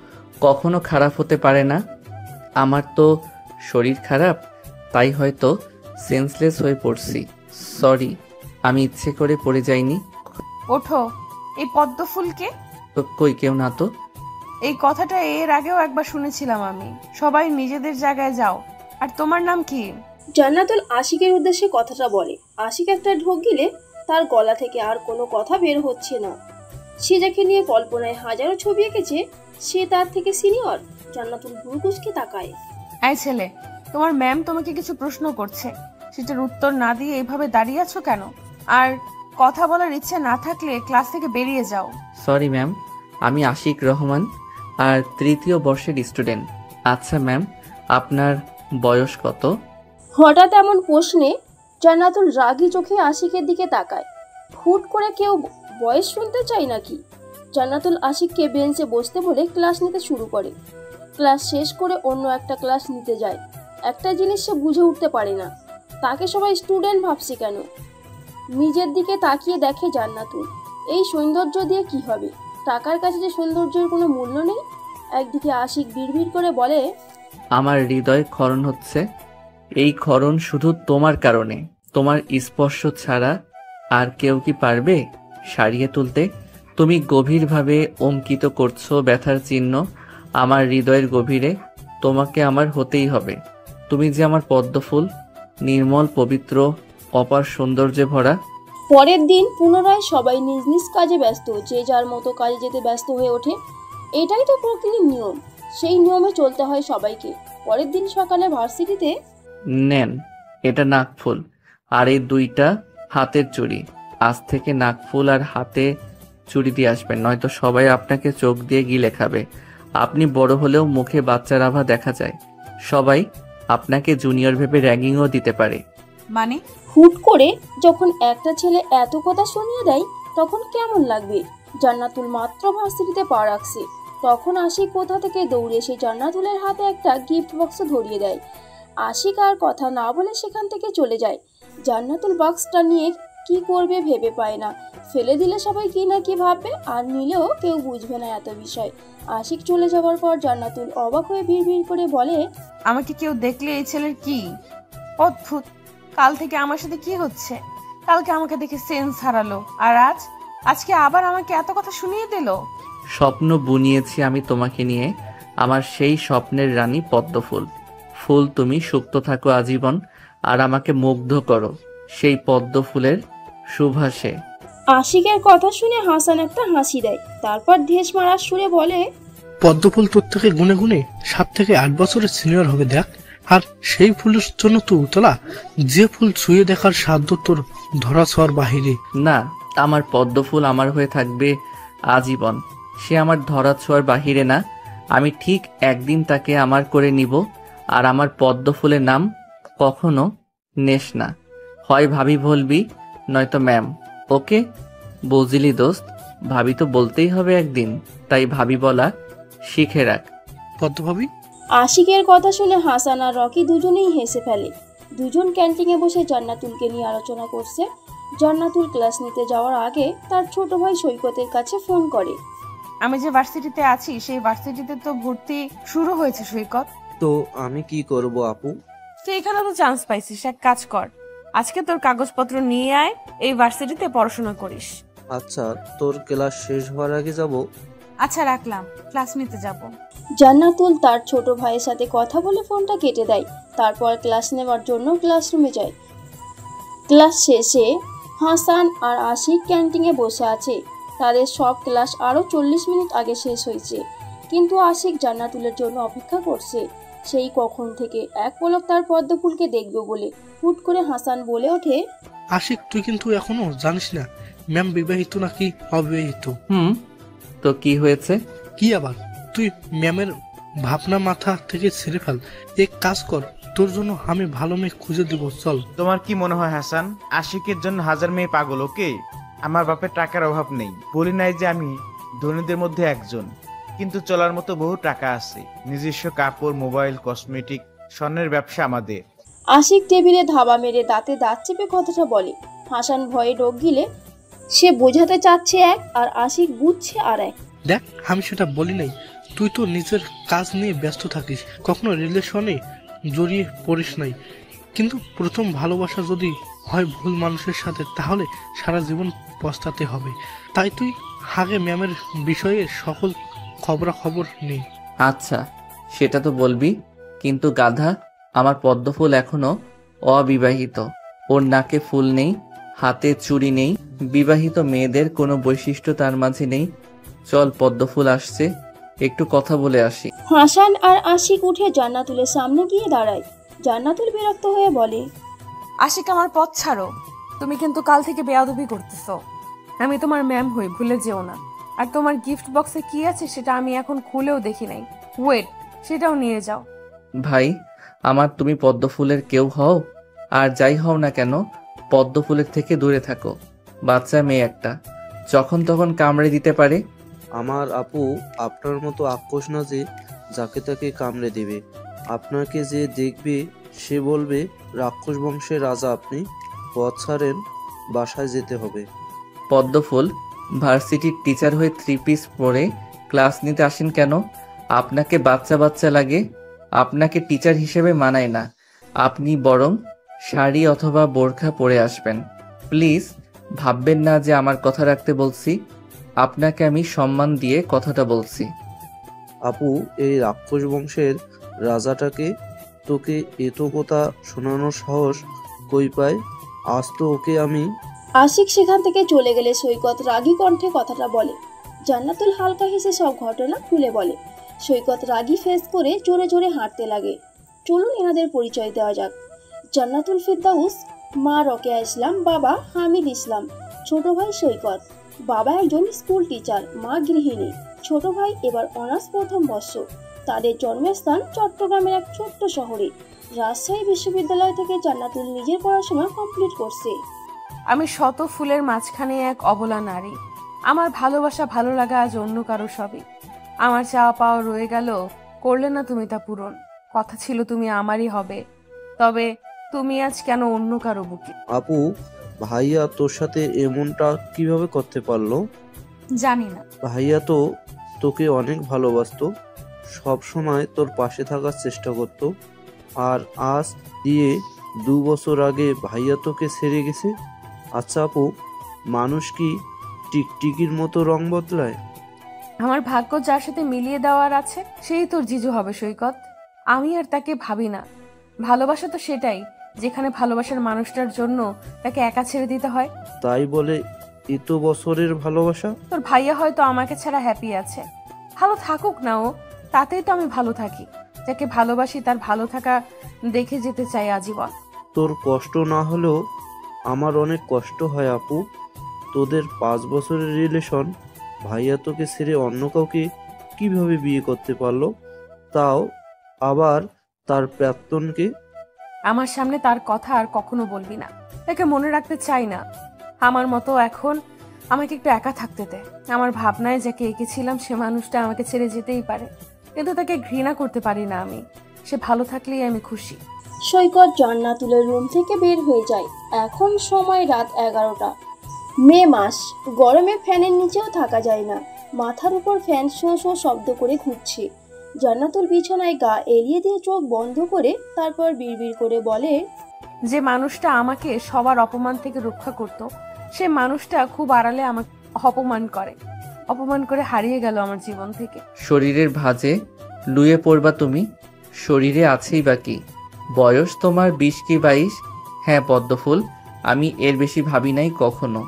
কখনো খারাপ হতে পারে না। আমার তো শরীর খারাপ, তাই হয়তো সেন্সলেস হয়ে পড়ছি। সরি, আমি ইচ্ছে করে পড়ে যাইনি। ওঠো। এই পদ্মফুলকে? কই, কেউ না তো। এই কথাটা এর আগেও একবার শুনেছিলাম আমি। সবাই নিজেদের জায়গায় যাও। আর তোমার নাম কি? জান্নাতুল আশিকের উদ্দেশ্যে কথাটা বলে। আশিক একটা ঢোক গিলে তার গলা থেকে আর কোনো কথা বের হচ্ছে না। সে যাকে নিয়ে কল্পনায় হাজারো ছবি এঁকেছে সে তার থেকে সিনিয়র? জান্নাতুল ভুরুকুচকে তাকায়। এই ছেলে, তোমার ম্যাম তোমাকে কিছু প্রশ্ন করছে, সেটার উত্তর না দিয়ে এইভাবে দাঁড়িয়ে আছো কেন? আর কথা বলার ইচ্ছে না থাকলে ক্লাস থেকে বেরিয়ে যাও। সরি ম্যাম, আমি আশিক রহমান আর 3য় বর্ষের স্টুডেন্ট। আচ্ছা ম্যাম, আপনার বয়স কত? হঠাৎ এমন প্রশ্নে জান্নাতুল রাগী চোখে আশিকের দিকে তাকায়। হুট করে কেউ বয়স শুনতে চায় নাকি? জান্নাতুল আশিককে বেঞ্চে বসতে বলে ক্লাস নিতে শুরু করে। ক্লাস শেষ করে অন্য একটা ক্লাস নিতে যায়। একটা জিনিস সে বুঝে উঠতে পারে না, তাকে সবাই স্টুডেন্ট ভাবছে কেন। নিজের দিকে তাকিয়ে দেখে জান্নাতুল। এই সৌন্দর্য দিয়ে কি হবে? টাকার কাছে যে সৌন্দর্যের কোনো মূল্য নেই। একদিকে আশিক বিড়বিড় করে বলে, আমার হৃদয় ক্ষরণ হচ্ছে। এই ক্ষরণ শুধু তোমার কারণে। তোমার স্পর্শ ছাড়া আর কেউ কি পারবে সারিয়ে তুলতে? তুমি গভীরভাবে অঙ্কিত করছো ব্যথার চিহ্ন আমার হৃদয়ের গভীরে। তোমাকে আমার হতেই হবে। তুমি যে আমার পদ্মফুল, নির্মল, পবিত্র, অপার সৌন্দর্যে ভরা। পরের দিন পুনরায় সবাই নিজ নিজ কাজে ব্যস্ত, যে যার মতো কাজে যেতে ব্যস্ত হয়ে ওঠে। এটাই তো প্রকৃতির নিয়ম, সেই নিয়মে চলতে হয় সবাইকে। পরের দিন সকালে ভার্সিটিতে, নেন, এটা নাকফুল আর এই 2টা হাতের চুড়ি। আজ থেকে নাকফুল আর হাতে চুড়ি দিয়ে আসবেন, নয়তো সবাই আপনাকে চোখ দিয়ে গিলে খাবে। আপনি বড় হলেও মুখে বাচ্চার আভা দেখা যায়। সবাই আপনাকে জুনিয়র ভেবে র্যাগিংও দিতে পারে। মানে? হুট করে যখন একটা ছেলে এত কথা শুনিয়ে দেয় তখন কেমন লাগবে? জান্নাতুল মাত্র ভার্সিটিতে পা রাখছে, তখন আশিক কোথা থেকে দৌড়ে এসে জান্নাতুলের হাতে একটা গিফট বক্স ধরিয়ে দেয়। আশিক আর কথা না বলে সেখান থেকে চলে যায়। জান্নাতুল বক্সটা নিয়ে কি করবে ভেবে পায় না। ফেলে দিলে সবাই কি না কি ভাববে, আর নিলেও কেউ বুঝবে না এত বিষয়। আশিক চলে যাওয়ার পর জান্নাতুল অবাক হয়ে ভিড় করে বলে, আমাকে কেউ দেখলে এই ছেলের কি অদ্ভুত, কাল থেকে আমার সাথে কি হচ্ছে? কালকে আমাকে দেখে সেন্স হারালো, আর আজকে আবার আমাকে এত কথা শুনিয়ে দিল। স্বপ্ন বুনিয়েছি আমি তোমাকে নিয়ে, আমার সেই স্বপ্নের রানী পদ্মফুল। ফুল তুমি সুপ্ত থাকো আজীবন, আর আমাকে মুগ্ধ করো সেই পদ্ম ফুলের সুভাষে। আশিকের কথা শুনে হাসান একটা হাসি দেয়, তারপর ঢেস মারার সুরে বলে, পদ্মফুল তোর থেকে গুনে গুনে 7 থেকে 8 বছরের সিনিয়র হবে দেখ। আর সেই ফুলের জন্য তুই উতলা, যে ফুল ছুঁয়ে দেখার সাধ্য তোর ধরা ছোঁয়ার বাহিরে। না, আমার পদ্মফুল আমার হয়ে থাকবে আজীবন। সে আমার ধরা ছোঁয়ার বাহিরে না। আমি ঠিক একদিন তাকে আমার করে নিব। আর আমার পদ্মফুলের নাম কখনো নেস না। হয় ভাবি বলবি, নয়তো ম্যাম। ওকে, বুঝলি দোস্ত? ভাবি তো বলতেই হবে একদিন, তাই ভাবি বলা শিখে রাখ। পদ্মভাবি? আশিকের কথা শুনে হাসান আর রকি দুজনেই হেসে ফেলে। দুজন ক্যান্টিনে বসে জান্নাতুলকে নিয়ে আলোচনা করছে। জান্নাতুল ক্লাস নিতে যাওয়ার আগে তার ছোট ভাই সৈকতের কাছে ফোন করে। আমি যে ভার্সিটিতে আছি সেই ভার্সিটিতে তো ভর্তি শুরু হয়েছে সৈকত। তো আমি কি করব আপু? তুই এখানে তো চান্স পাইছিস, এক কাজ কর, আজকে তোর কাগজপত্র নিয়ে আয়, এই ভার্সিটিতে পড়াশোনা করিস। আচ্ছা, তোর ক্লাস শেষ হওয়ার আগে যাব। আচ্ছা রাখলাম, ক্লাস নিতে যাব। জান্নাতুল তার ছোট ভাইয়ের সাথে কথা বলে ফোনটা কেটে দেয়। তারপর ক্লাস নেওয়ার জন্য ক্লাসরুমে যায়। ক্লাস শেষে হাসান আর আশিক ক্যান্টিনে বসে আছে। তাদের সব ক্লাস আরও 40 মিনিট আগে শেষ হয়েছে, কিন্তু আশিক জান্নাতুলের জন্য অপেক্ষা করছে। সেই কখন থেকে এক পলক তার পদ্মফুলকে দেখবে বলে। হুট করে হাসান বলে ওঠে, আশিক, তুই কিন্তু এখনো জানিস না ম্যাম বিবাহিত নাকি অবিবাহিত। তো কি হয়েছে? কি আবার? তুই ম্যামের ভাবনা মাথা থেকে ছেড়ে ফেল। এক কাজ কর, তোর জন্য আমি ভালো মেয়ে খুঁজে দিব, চল। তোমার কি মনে হয় হাসান, আশিকের জন্য 1000 মেয়ে পাগল? ওকে, আমার বাপের টাকার অভাব নেই, বলি নাই যে আমি ধনীদের মধ্যে একজন, কিন্তু চলার মতো বহু টাকা আছে। নিজস্ব কাপড়, মোবাইল, কসমেটিক, স্বর্ণের ব্যবসা আমাদের। আশিক টেবিলে ধাবা মেরে দাঁতে দাঁত চেপে কথাটা বলে। হাসান ভয়ে ঢোক গিলে সে বোঝাতে চাচ্ছে এক, আর আশিক বুঝছে আর এক। দেখ, আমি সেটা বলি নাই, তুই তো নিজের কাজ নিয়ে ব্যস্ত থাকিস, কখনো রিলেশনে জড়িয়ে পড়িস নাই। কিন্তু প্রথম ভালোবাসা যদি হয় ভুল মানুষের সাথে, তাহলে সারা জীবন পস্তাতে হবে। তাই তুই আগে ম্যামের বিষয়ে সকল খবরাখবর নেই। আচ্ছা, সেটা তো বলবি, কিন্তু গাধা, আমার পদ্মফুল এখনো অবিবাহিত। ওর নাকে ফুল নেই, হাতে চুড়ি নেই। বিবাহিত মেয়েদের কোনো বৈশিষ্ট্য তার মাঝে নেই। চল, পদ্মফুল আসছে, একটু কথা বলে আসি। হাসান আর আশিক উঠে জান্নাতুলের সামনে গিয়ে দাঁড়ায়। জান্নাতুল বিরক্ত হয়ে বলে, আশিক আমার পথ ছাড়ো, তুমি কিন্তু কাল থেকে বেয়াদবি করতেছো। আমি তোমার ম্যাম হই, ভুলে যেও না। আর তোমার গিফট বক্সে কি আছে সেটা আমি এখন খুলেও দেখি নাই। ওয়েট, সেটাও নিয়ে যাও। ভাই আমার তুমি পদ্ম ফুলের কেউ হও, আর যাই হও না কেন পদ্ম ফুলের থেকে দূরে থাকো। বাচ্চা মেয়ে একটা, যখন তখন কামড়ে দিতে পারে। আমার আপু আপনার মতো আক্রোশ না যে যাকে তাকে কামড়ে দেবে। আপনাকে যে দেখবে সে বলবে রাক্ষস বংশের রাজা আপনি, পথ ছাড়েন, বাসায় যেতে হবে। পদ্মফুল ভার্সিটির টিচার হয়ে 3 পিস পরে ক্লাস নিতে আসেন কেন? আপনাকে বাচ্চা বাচ্চা লাগে, আপনাকে টিচার হিসেবে মানায় না। আপনি বরং শাড়ি অথবা বোরখা পরে আসবেন। প্লিজ ভাববেন না যে আমার কথা রাখতে বলছি, আপনাকে আমি সম্মান দিয়ে কথাটা বলছি। আপু এই রাক্ষস বংশের রাজাটাকে তোকে এত কথা শোনানোর সাহস কই পায়? আজ তো ওকে আমি। আশিক সেখান থেকে চলে গেলে সৈকত রাগী কণ্ঠে কথাটা বলে। জান্নাতুল হালকা হেসে সব ঘটনা খুলে বলে। সৈকত রাগী ফেস করে জোরে জোরে হাঁটতে লাগে। চলুন এনাদের পরিচয় দেওয়া যাক। জান্নাতুল ফেরদাউস, মা রোকেয়া ইসলাম, বাবা হামিদ ইসলাম, ছোট ভাই সৈকত। বাবা একজন স্কুল টিচার, মা গৃহিণী। ছোট ভাই এবার অনার্স প্রথম বর্ষ। তাদের জন্মস্থান চট্টগ্রামের এক ছোট্ট শহরে। রাজশাহী বিশ্ববিদ্যালয় থেকে জান্নাতুল নিজের পড়াশোনা কমপ্লিট করছে। আমি শত ফুলের মাঝখানে এক অবলা নারী। আমার ভালোবাসা ভালো লাগা আজ অন্য কারো সবই। আমার চাওয়া পাওয়া রয়ে গেল, করলে না তুমি তা পূরণ। কথা ছিল তুমি আমারই হবে, তবে তুমি আজ কেন অন্য কারো বুকে? আপু ভাইয়া তোর সাথে এমনটা কিভাবে করতে পারলো? জানি না। ভাইয়া তো তোকে অনেক ভালোবাসতো, সব সময় তোর পাশে থাকার চেষ্টা করতো, আর আজ দিয়ে 2 বছর আগে ভাইয়া তোকে ছেড়ে গেছে। আচ্ছা আপু, মানুষ কি টিকটিকির মতো রং বদলায়? আমার ভাগ্য যার সাথে মিলিয়ে দেওয়ার আছে সেই তোর জিজু হবে সৈকত। আমি আর তাকে ভাবি না। ভালোবাসা তো সেটাই, যেখানে ভালোবাসার মানুষটার জন্য তাকে একা ছেড়ে দিতে হয়। তাই বলে এত বছরের ভালোবাসা? তোর ভাইয়া হয়তো আমাকে ছাড়া হ্যাপি আছে, ভালো থাকুক না ও, তাতেই তো আমি ভালো থাকি। যাকে ভালোবাসি তার ভালো থাকা দেখে যেতে চাই আজীবন। তোর কষ্ট না হলেও আমার অনেক কষ্ট হয় আপু। তোদের 5 বছরের রিলেশন, ভাইয়া তোকে ছেড়ে অন্য কাউকে কিভাবে বিয়ে করতে পারলো? তাও আবার তার প্রাক্তনকে। আমার সামনে তার কথা আর কখনো বলবি না, তাকে মনে রাখতে চাই না। আমার মতো এখন আমাকে একটু একা থাকতে দে। আমার ভাবনায় যাকে এঁকেছিলাম সে মানুষটা আমাকে ছেড়ে যেতেই পারে, কিন্তু তাকে ঘৃণা করতে পারি না আমি। সে ভালো থাকলেই আমি খুশি। সৈকত জান্নাতুলের রুম থেকে বের হয়ে যায়। এখন সময় রাত 11টা। মে মাস, গরমে ফ্যানের নিচেও থাকা যায় না। মাথার উপর ফ্যান শো শো শব্দ করে ঘুরছে। জান্নাতুল বিছানায় গা এলিয়ে দিয়ে চোখ বন্ধ করে তারপর বিড়বিড় করে বলে, যে মানুষটা আমাকে সবার অপমান থেকে রক্ষা করত, সে মানুষটা খুব আড়ালে আমাকে অপমান করে হারিয়ে গেল আমার জীবন থেকে। শরীরের ভাঁজে লুয়ে পড়বা তুমি, শরীরে আছেই বাকি। বয়স তোমার 20 কি 22? হ্যাঁ পদ্মফুল, আমি এর বেশি ভাবি নাই কখনো।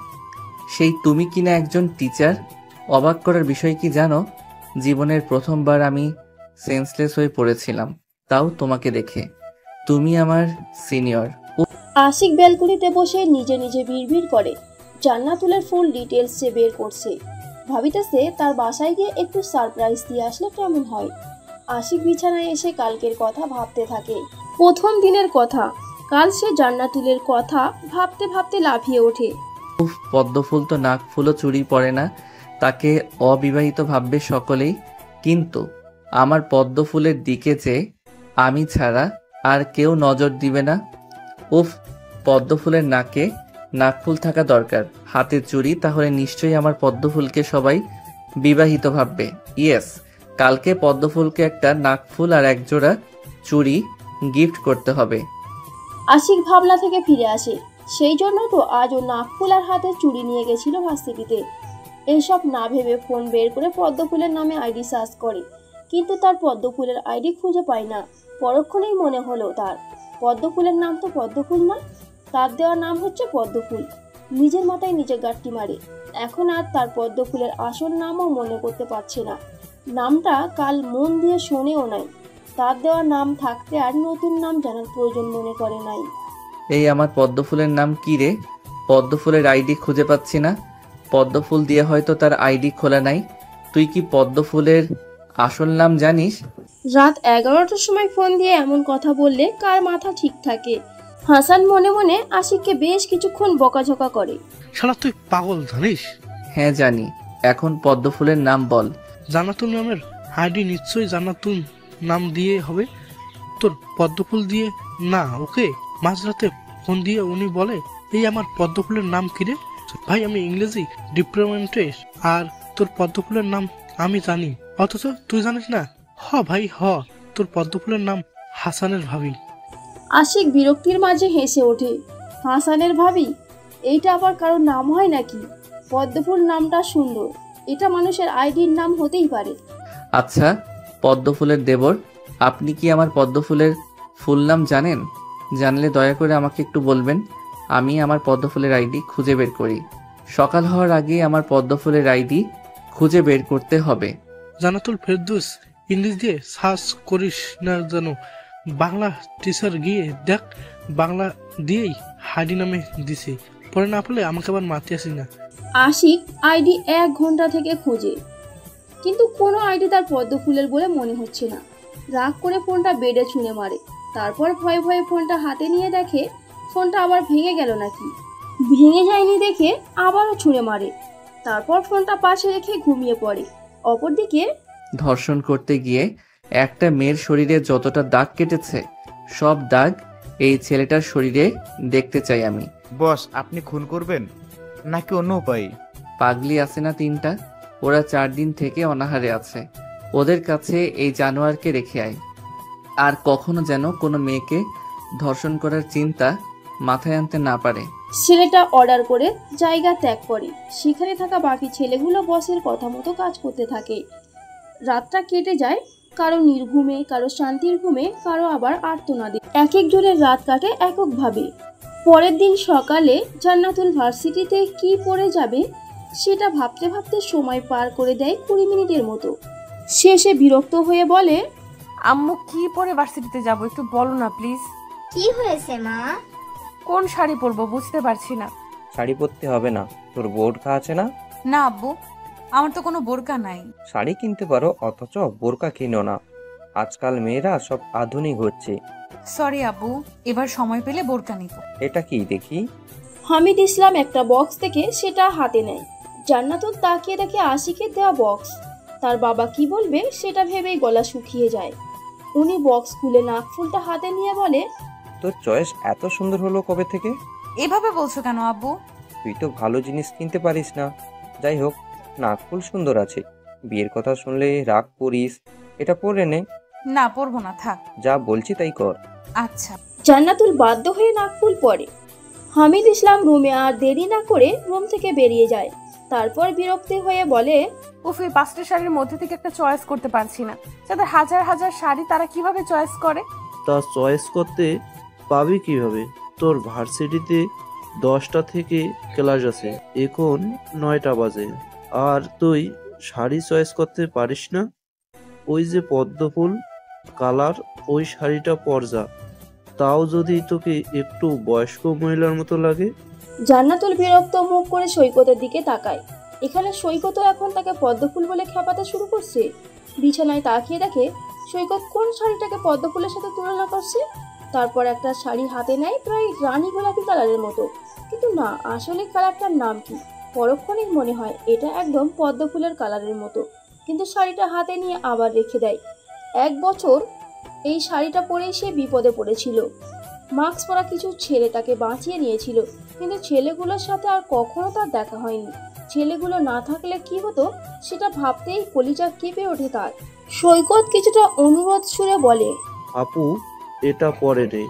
সেই তুমি কিনা একজন টিচার। অবাক করার বিষয় কি জানো, জীবনের প্রথমবার আমি সেন্সলেস হয়ে পড়েছিলাম, তাও তোমাকে দেখে। তুমি আমার সিনিয়র। আশিক ব্যালকনিতে বসে নিজে নিজে বিড়বিড় করে। জান্নাতুলের ফুল ডিটেলস সে বের করছে। ভাবিতেছে তার বাসায় গিয়ে একটু সারপ্রাইজ দিয়ে আসলে কেমন হয়। আশিক বিছানায় এসে কালকের কথা ভাবতে থাকে। প্রথম দিনের কথা। কাল সে জান্নাতুলের কথা ভাবতে ভাবতে লাফিয়ে ওঠে। উফ, পদ্মফুল তো নাক ফুলও চুরি পড়ে না, তাকে অবিবাহিত ভাববে সকলেই, কিন্তু আমার পদ্মফুলের দিকে যে আমি ছাড়া আর কেউ নজর দিবে না। উফ, পদ্মফুলের নাকে নাকফুল থাকা দরকার, হাতে চুড়ি, তাহলে নিশ্চয়ই আমার পদ্মফুলকে সবাই বিবাহিত ভাববে। ইয়েস, কালকে পদ্মফুলকে একটা নাকফুল আর একজোড়া চুড়ি গিফট করতে হবে। আশিক ভাবনা থেকে ফিরে আসে। সেই জন্য তো আজ ও নাকফুল আর হাতে চুড়ি নিয়ে গেছিল ভার্সিটিতে। এইসব না ভেবে ফোন বের করে পদ্মফুলের নামে আইডি সার্চ করে, কিন্তু তার পদ্মফুলের আইডি খুঁজে পায় না। পরক্ষণেই মনে হলো তার পদ্মফুলের নাম তো পদ্মফুল না, তার দেওয়া নাম হচ্ছে পদ্মফুল। নিজের মাথায় নিজে গাঁটটি মারে। এখন আর তার পদ্মফুলের আসল নামও মনে করতে পারছে না। নামটা কাল মন দিয়ে শোনেও নাই। তার দেওয়া নাম থাকতে আর নতুন নাম জানার প্রয়োজন মনে করে নাই। এই আমার পদ্মফুলের নাম কি রে? পদ্মফুলের আইডি খুঁজে পাচ্ছি না। পদ্মফুল দিয়ে হয়তো তার আইডি খোলা নাই। তুই কি পদ্মফুলের আসল নাম জানিস? রাত 11টার সময় ফোন দিয়ে এমন কথা বললে কার মাথা ঠিক থাকে? হাসান মনে মনে আশিককে বেশ কিছুক্ষণ বকাঝকা করে। শালা তুই পাগল জানিস? হ্যাঁ জানি। এখন পদ্মফুলের নাম বল। জান্নাতুল নামের আইডি নিশ্চয়ই জান্নাতুল নাম দিয়ে হবে, তোর পদ্মফুল দিয়ে না। ওকে মাঝরাতে ফোন দিয়ে উনি বলে, এই আমার পদ্মফুলের নাম কি রে? ভাই আমি ইংরেজি ডিপার্টমেন্টে, আর তোর পদ্মফুলের নাম আমি জানি, অথচ তুই জানিস না? হ ভাই হ, তোর পদ্মফুলের নাম হাসানের ভাবি। আশিক বিরক্তির মাঝে হেসে ওঠে। হাসানের ভাবি? এইটা আবার কারোর নাম হয় নাকি? পদ্মফুল নামটা সুন্দর, এটা মানুষের আইডির নাম হতেই পারে। আচ্ছা পদ্মফুলের দেবর, আপনি কি আমার পদ্মফুলের ফুল নাম জানেন? জানলে দয়া করে আমাকে একটু বলবেন। আমি আমার পদ্মফুলের আইডি খুঁজে বের করি। সকাল হওয়ার আগে আমার পদ্মফুলের আইডি খুঁজে বের করতে হবে। জান্নাতুল ফেরদৌস ইংলিশ দিয়ে সার্চ করিস না যেন, বাংলা টিচার গিয়ে দেখ, বাংলা দিয়েই হাইডি নামে দিছে। পরে না পেলে আমাকে আবার মারতে আসি না। আশিক আইডি 1 ঘন্টা থেকে খোঁজে, কিন্তু কোনো আইডি তার পদ্মফুলের বলে মনে হচ্ছে না। রাগ করে ফোনটা বেডে ছুঁড়ে মারে। তারপর ভয়ে ভয়ে ফোনটা হাতে নিয়ে দেখে ফোনটা আবার ভেঙে গেল নাকি। ভেঙে যায়নি দেখে আবারও ছুঁড়ে মারে। তারপর ফোনটা পাশে রেখে ঘুমিয়ে পড়ে। অপরদিকে ধর্ষণ করতে গিয়ে একটা মেয়ের শরীরে যতটা দাগ কেটেছে, সব দাগ এই ছেলেটার শরীরে দেখতে চাই আমি। বস আপনি খুন করবেন নাকি অন্য উপায়? পাগলি আছে না 3টা, ওরা 4 দিন থেকে অনাহারে আছে। ওদের কাছে এই জানোয়ারকে রেখে আয়। আর কখনো যেন কোনো মেয়েকে ধর্ষণ করার চিন্তা মাথায় আনতে না পারে। ছেলেটা অর্ডার করে জায়গা ত্যাগ করে। সেখানে থাকা বাকি ছেলেগুলো বসের কথা মতো কাজ করতে থাকে। রাতটা কেটে যায়, কারো নির্ঘুমে, কারো শান্তির ঘুমে, কারো আবার আর্তনাদে। এক একজনের রাত কাটে এককভাবে। পরের দিন সকালে জান্নাতুল ভার্সিটিতে কি পড়ে যাবে সেটা ভাবতে ভাবতে সময় পার করে দেয় 20 মিনিটের মতো। শেষে বিরক্ত হয়ে বলে, আম্মু কি পরে ভার্সিটিতে যাব একটু বলো না প্লিজ। কি হয়েছে মা? কোন শাড়ি পরবো বুঝতে পারছি না। শাড়ি পরতে হবে না, তোর বোরকা আছে না? না আব্বু, আমার তো কোনো বোরকা নাই। শাড়ি কিনতে পারো, অথচ বোরকা কিনো না। আজকাল মেয়েরা সব আধুনিক হচ্ছে। সরি আব্বু, এবার সময় পেলে বোরকা নিব। এটা কি দেখি? হামিদ ইসলাম একটা বক্স থেকে সেটা হাতে নেয়। জান্নাতুল তাকিয়ে দেখে আশিকের দেওয়া বক্স। তার বাবা কি বলবে সেটা ভেবেই গলা শুকিয়ে যায়। উনি বক্স খুলে নাকফুলটা হাতে নিয়ে বলে, তোর চয়েস এত সুন্দর হলো কবে থেকে? এভাবে বলছো কেন আব্বু? তুই তো ভালো জিনিস কিনতে পারিস না। যাই হোক, নাকফুল সুন্দর আছে। বিয়ের কথা শুনলে রাগ করিস, এটা পরে নে। না পরবো না, থাক। যা বলছি তাই কর। আচ্ছা। জান্নাতুল বাধ্য হয়ে নাকফুল পরে। হামিদ ইসলাম রুমে আর দেরি না করে রুম থেকে বেরিয়ে যায়। তারপর বিরক্তি হয়ে বলে, উফ, এই 5টা শাড়ির মধ্যে থেকে একটা চয়েস করতে পারছি না। যাদের হাজার হাজার শাড়ি তারা কিভাবে চয়েস করে? তা চয়েস করতে পাবি কিভাবে? তোর ভার্সিটিতে 10টা থেকে ক্লাস আছে, এখন 9টা বাজে, আর তুই শাড়ি চয়েস করতে পারিস না? ওই যে পদ্মফুল কালার, ওই শাড়িটা পর যা। তাও যদি তোকে একটু বয়স্ক মহিলার মতো লাগে। জান্নাতুল বিরক্ত মুখ করে সৈকতের দিকে তাকায়। এখানে সৈকতও এখন তাকে পদ্মফুল বলে খেপাতে শুরু করছে। বিছানায় তাকিয়ে দেখে সৈকত কোন শাড়িটাকে পদ্মফুলের সাথে তুলনা করছে। তারপর একটা শাড়ি হাতে নেয়, প্রায় রানী গোলাপি কালারের মতো। কিন্তু না, আসলে কালারটার নাম কি? পরক্ষণেই মনে হয় এটা একদম পদ্মফুলের কালারের মতো। কিন্তু শাড়িটা হাতে নিয়ে আবার রেখে দেয়। 1 বছর এই শাড়িটা পরেই সে বিপদে পড়েছিল। মাস্ক পরা কিছু ছেলে তাকে বাঁচিয়ে নিয়েছিল, কিন্তু ছেলেগুলোর সাথে আর কখনো তার দেখা হয়নি। ছেলেগুলো না থাকলে কি হতো সেটা ভাবতেই কলিজা কেঁপে ওঠে তার। সৈকত কিছুটা অনুরোধ সুরে বলে, আপু এটা পরে নে।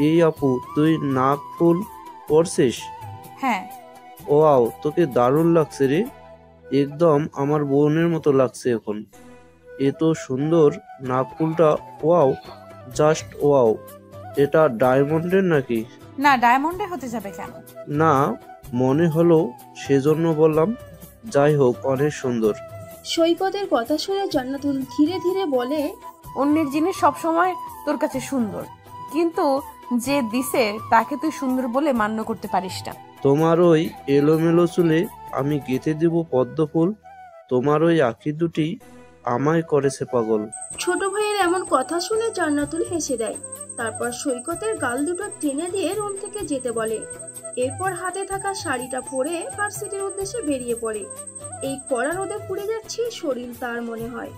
এই আপু, তুই নাক ফুল পরছিস? হ্যাঁ। ওয়াও, তোকে দারুণ লাগছে রে। একদম আমার বোনের মতো লাগছে এখন। এত সুন্দর নাক ফুলটা, ওয়াও, জাস্ট ওয়াও। এটা ডায়মন্ডের নাকি? না, ডায়মন্ডে হতে যাবে কেন? না, মনে হলো সেজন্য বললাম। যাই হোক, অনেক সুন্দর। সৈকতের কথা শুনে জান্নাতুল ধীরে ধীরে বলে, অন্যের জিনিস সবসময় তোর কাছে সুন্দর, কিন্তু যে দিছে তাকে তুই সুন্দর বলে মান্য করতে পারিস না। তোমার ওই এলোমেলো চুলে আমি গেঁথে দেব পদ্ম ফুল, তোমার ওই আঁখি দুটি আমায় করেছে পাগল। ছোট ভাইয়ের এমন কথা শুনে জান্নাতুল হেসে দেয়। তারপর সৈকতের গাল দুটো টেনে দিয়ে রুম থেকে যেতে বলে। এরপর হাতে থাকা শাড়িটা পরে ভার্সিটির উদ্দেশ্যে বেরিয়ে পড়ে। এই কড়া রোদে পুড়ে যাচ্ছে শরীর তার মনে হয়।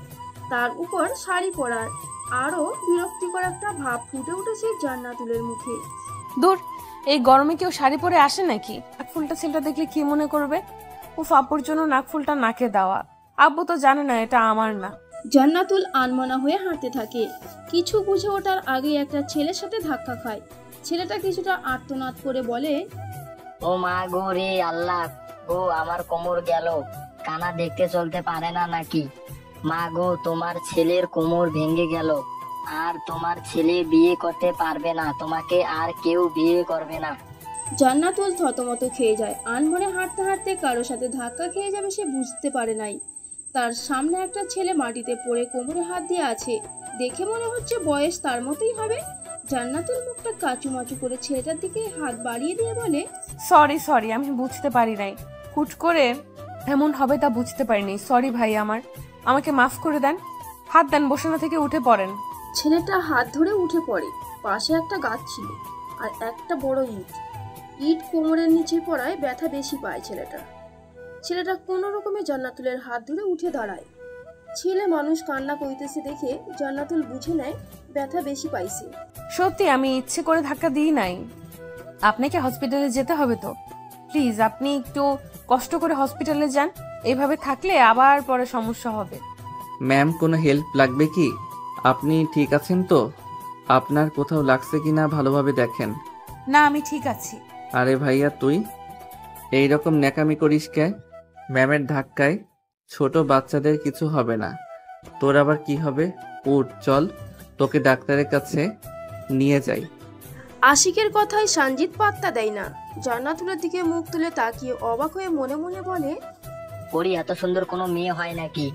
তার উপর শাড়ি পরার আরো বিরক্তিকর একটা ভাব ফুটে উঠেছে জান্নাতুলের মুখে। দূর, এই গরমে কেউ শাড়ি পরে আসে নাকি? নাকফুলটা ছেলেটা দেখলে কি মনে করবে? উফ, আব্বুর জন্য নাকফুলটা নাকে দেওয়া। আব্বু তো জানে না এটা আমার না। জান্নাতুল আনমনা হয়ে হাঁটতে থাকে। কিছু বুঝে ওঠার আগে একটা ছেলের সাথে ধাক্কা খায়। ছেলেটা কিছুটা আর্তনাদ করে বলে, ও মা গো রে আল্লাহ গো, আমার কোমর গেল, কানা দেখতে চলতে পারে না নাকি? মা গো, তোমার ছেলের কোমর ভেঙে গেল, আর তোমার ছেলে বিয়ে করতে পারবে না, তোমাকে আর কেউ বিয়ে করবে না। জান্নাতুল থতমত খেয়ে যায়। আনমনে হাঁটতে হাঁটতে কারোর সাথে ধাক্কা খেয়ে যাবে সে বুঝতে পারে নাই। তার সামনে একটা ছেলে মাটিতে পড়ে কোমরে হাত দিয়ে আছে। দেখে মনে হচ্ছে বয়স তার মতোই হবে। জান্নাতুল মুখটা কাচুমাচু করে ছেলেটার দিকে হাত বাড়িয়ে দিয়ে বলে, সরি, আমি বুঝতে পারি নাই, হুট করে এমন হবে তা বুঝতে পারিনি। সরি ভাই, আমাকে মাফ করে দেন। হাত দেন, বসানো থেকে উঠে পড়েন। ছেলেটা হাত ধরে উঠে পড়ে। পাশে একটা গাছ ছিল আর একটা বড় ইট কোমরের নিচে পড়ায় ব্যথা বেশি পায় ছেলেটা কোনো রকমে জান্নাতুলের হাত ধরে উঠে দাঁড়ায়। ছেলে মানুষ কান্না করিতেছে দেখে জান্নাতুল বুঝে নেয় ব্যথা বেশি পাইছে। সত্যি আমি ইচ্ছে করে ধাক্কা দিই নাই। আপনাকে হসপিটালে যেতে হবে তো, প্লিজ আপনি একটু কষ্ট করে হসপিটালে যান। এইভাবে থাকলে আবার পরে সমস্যা হবে। ম্যাম, কোনো হেল্প লাগবে কি? আপনি ঠিক আছেন তো? আপনার কোথাও লাগছে কিনা ভালোভাবে দেখেন। না, আমি ঠিক আছি। আরে ভাইয়া, তুই এইরকম ন্যাকামি করিস কে? ম্যামের ধাক্কায় ছোট বাচ্চাদের কিছু হবে না, তোর আবার কি হবে? উঠ, চল, তোকে ডাক্তারের কাছে নিয়ে যাই। আশিকের কথায় সঞ্জিত পাত্তা দেয় না। জান্নাতুলের দিকে মুখ তুলে তাকিয়ে অবাক হয়ে মনে মনে বলে, পরি এত সুন্দর কোনো মেয়ে হয় নাকি?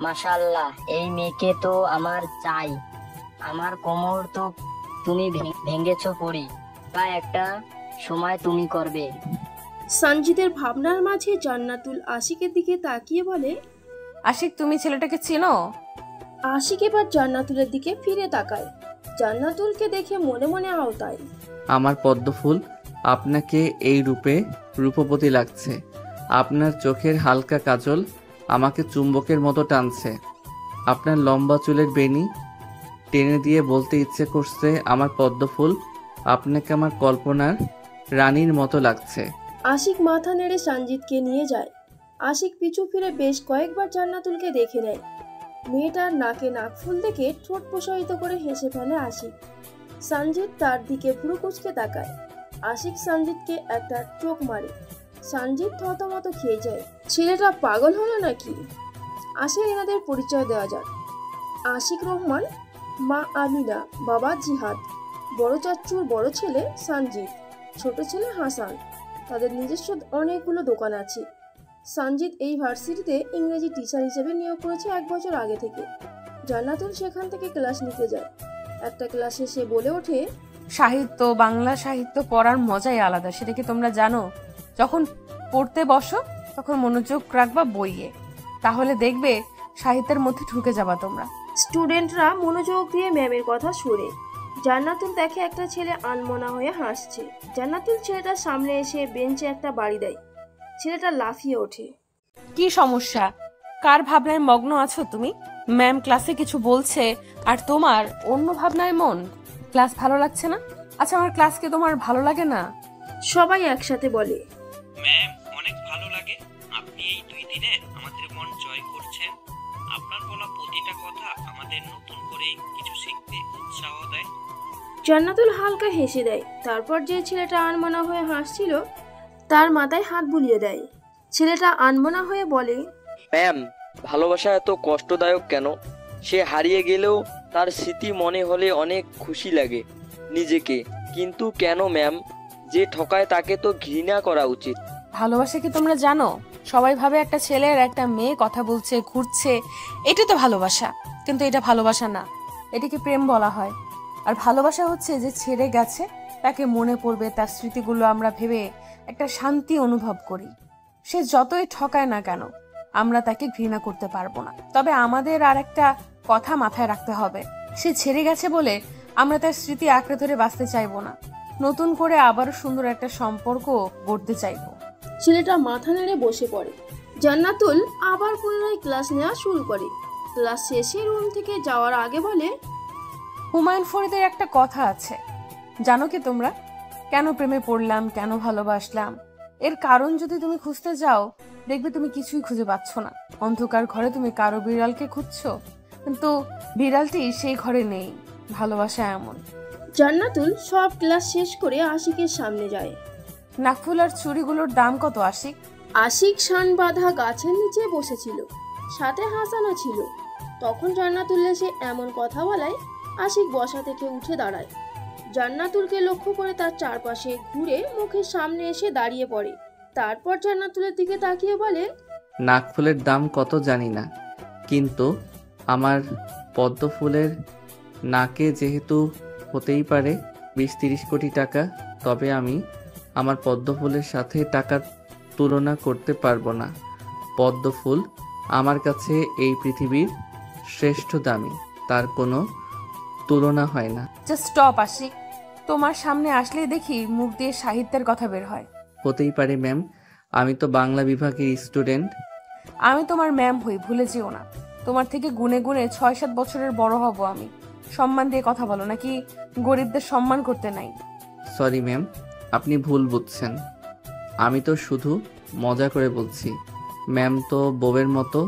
মাশাআল্লাহ, এই মেয়েকে তো আমার চাই। আমার কোমর তো তুমি ভেঙেছো পরি, বা একটা সময় তুমি করবে। সঞ্জিতের ভাবনার মাঝে জান্নাতুল আশিকের দিকে তাকিয়ে বলে, আশিক, তুমি ছেলেটাকে চেনো? আশিক এবার জান্নাতুলের দিকে ফিরে তাকায়। জান্নাতুলকে দেখে মনে মনে আওতায়। আমার পদ্মফুল, আপনাকে এই রূপে রূপবতী লাগছে। আপনার চোখের হালকা কাজল আমাকে চুম্বকের মতো টানছে। আপনার লম্বা চুলের বেনি টেনে দিয়ে বলতে ইচ্ছে করছে, আমার পদ্মফুল, আপনাকে আমার কল্পনার রানীর মতো লাগছে। আশিক মাথা নেড়ে সঞ্জিতকে নিয়ে যায়। আশিক পিছু ফিরে বেশ কয়েকবার জান্নাতুলকে দেখে নেয়। মেয়েটার নাকে নাকফুল দেখে ঠোঁট প্রসারিত করে হেসে ফেলে আশিক। সঞ্জিত তার দিকে ভ্রু কুঁচকে তাকায়। আশিক সঞ্জিতকে একটা চোখ মারে। সঞ্জিত থতমত খেয়ে যায়। ছেলেটা পাগল হলো নাকি? আসে এনাদের পরিচয় দেওয়া যাক। আশিক রহমান, মা আমিনা, বাবা জিহাদ, বড় চাচ্চুর বড় ছেলে সঞ্জিত, ছোট ছেলে হাসান। তাদের নিজস্ব অনেকগুলো দোকান আছে। সঞ্জিত এই ভার্সিটিতে ইংরেজি টিচার হিসেবে নিয়োগ করেছে 1 বছর আগে থেকে। জান্নাতুল সেখান থেকে ক্লাস নিতে যায়। একটা ক্লাসে সে বলে ওঠে, সাহিত্য, বাংলা সাহিত্য পড়ার মজাই আলাদা, সেটা কি তোমরা জানো? যখন পড়তে বসো তখন মনোযোগ রাখবা বইয়ে, তাহলে দেখবে সাহিত্যের মধ্যে ঢুকে যাবা তোমরা। স্টুডেন্টরা মনোযোগ দিয়ে ম্যামের কথা শুনে। জান্নাতুল দেখে একটা ছেলে আনমনা হয়ে হাসছে। জান্নাতুল ছেলেটার সামনে এসে বেঞ্চে একটা বাড়ি দেয়। ছেলেটা লাফিয়ে ওঠে। কি সমস্যা? কার ভাবনায় মগ্ন আছো তুমি? ম্যাম ক্লাসে কিছু বলছে আর তোমার অন্য ভাবনায় মন। ক্লাস ভালো লাগছে না? আচ্ছা, আমার ক্লাস কি তোমার ভালো লাগে না? সবাই একসাথে বলে, ম্যাম অনেক ভালো লাগে। আপনি এই 2 দিনে আমাদের মন জয় করছেন। আপনার বলা প্রতিটা কথা আমাদের নতুন করে কিছু শিখতে উৎসাহ দেয়। জান্নাতুল হালকা হেসে দেয়। তারপর যে ছেলেটা আনমনা হয়ে হাসছিল তার মাথায় হাত বুলিয়ে দেয়। ছেলেটা আনমনা হয়ে বলে, ম্যাম, ভালোবাসা এত কষ্টদায়ক কেন? সে হারিয়ে গেলেও তার স্মৃতি মনে হলে অনেক খুশি লাগে নিজেকে। কিন্তু কেন ম্যাম? যে ঠকায় তাকে তো ঘৃণা করা উচিত। ভালোবাসা কি তোমরা জানো? সবাই ভাবে একটা ছেলে আর একটা মেয়ে কথা বলছে, ঘুরছে, এটা তো ভালোবাসা। কিন্তু এটা ভালোবাসা না, এটাকে প্রেম বলা হয়। আর ভালোবাসা হচ্ছে যে ছেড়ে গেছে তাকে মনে পড়বে, তার স্মৃতিগুলো আমরা ভেবে একটা শান্তি অনুভব করি। সে যতই ঠকায় না কেন আমরা তাকে ঘৃণা করতে পারবো না। তবে আমাদের আর একটা কথা মাথায় রাখতে হবে, সে ছেড়ে গেছে বলে আমরা তার স্মৃতি আঁকড়ে ধরে বাঁচতে চাইবো না, নতুন করে আবারও সুন্দর একটা সম্পর্ক গড়তে চাইবো। ছেলেটা মাথা নেড়ে বসে পড়ে। জান্নাতুল আবার পুনরায় ক্লাস নেওয়া শুরু করে। ক্লাস শেষে রুম থেকে যাওয়ার আগে বলে, হুমায়ুন ফরিদের একটা কথা আছে, জানো কি তোমরা? কেন প্রেমে পড়লাম, কেন ভালোবাসলাম, এর কারণ যদি তুমি খুঁজতে যাও দেখবে তুমি কিছুই খুঁজে পাচ্ছ না। অন্ধকার ঘরে তুমি কারো বিড়ালকে খুঁজছো, কিন্তু বিড়ালটি সেই ঘরে নেই। ভালোবাসা এমন। জান্নাতুল সব ক্লাস শেষ করে আশিকের সামনে যায়। নাকফুল আর চুড়িগুলোর দাম কত আশিক? আশিক শান বাঁধা গাছের নিচে বসেছিল, সাথে হাসানও ছিল। তখন জান্নাতুল এসে এমন কথা বলায় আশিক বসা থেকে উঠে দাঁড়ায়। জান্নাতুলকে লক্ষ্য করে তার চারপাশে ঘুরে মুখের সামনে এসে দাঁড়িয়ে পড়ে। তারপর জান্নাতুলের দিকে তাকিয়ে বলে, নাকফুলের দাম কত জানি না, কিন্তু আমার পদ্ম ফুলের নাকে যেহেতু হতেই পারে 20-30 কোটি টাকা, তবে আমি আমার পদ্ম ফুলের সাথে টাকার তুলনা করতে পারবো না। পদ্ম ফুল আমার কাছে এই পৃথিবীর শ্রেষ্ঠ দামি, তার কোনো তুলনা হয় না। জাস্ট স্টপ আশিক, তোমার সামনে আসলেই দেখি মুখ দিয়ে সাহিত্যের কথা বের হয়। হতেই পারে ম্যাম, আমি তো বাংলা বিভাগের স্টুডেন্ট। আমি তোমার ম্যাম হই, ভুলে যেও না। তোমার থেকে গুনে গুনে 6-7 বছরের বড় হব আমি। সম্মান দিয়ে কথা বলো, নাকি গরিবদের সম্মান করতে নাই? সরি ম্যাম, আপনি ভুল বুঝছেন। আমি তো শুধু মজা করে বলছি। ম্যাম তো বউয়ের মতো।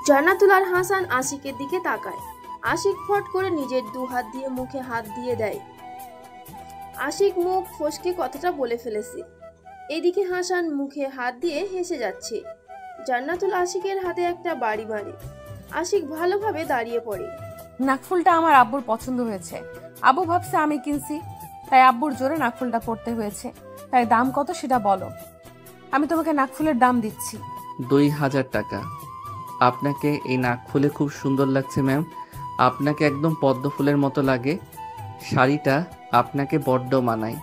জান্নাতুল আর হাসান আশিকের দিকে তাকায়। আশিক ফট করে নিজের 2 হাত দিয়ে মুখে হাত দিয়ে দেয়। আশিক মুখ ফসকে কথাটা বলে ফেলেছে। এদিকে হাসান মুখে হাত দিয়ে হেসে যাচ্ছে। জান্নাতুল আশিকের হাতে একটা বাড়ি মারে। আশিক ভালোভাবে দাঁড়িয়ে পড়ে। নাকফুলটা আমার আব্বুর পছন্দ হয়েছে। আব্বু ভাবছে আমি কিনছি, তাই আব্বুর জোরে নাকফুলটা পড়তে হয়েছে। তাই দাম কত সেটা বলো, আমি তোমাকে নাকফুলের দাম দিচ্ছি। 2000 টাকা। আপনাকে এই নাকফুলে খুব সুন্দর লাগছে ম্যাম, আপনাকে একদম পদ্ম ফুলের মতো লাগে। শাড়িটা আপনাকে বড্ড মানায়।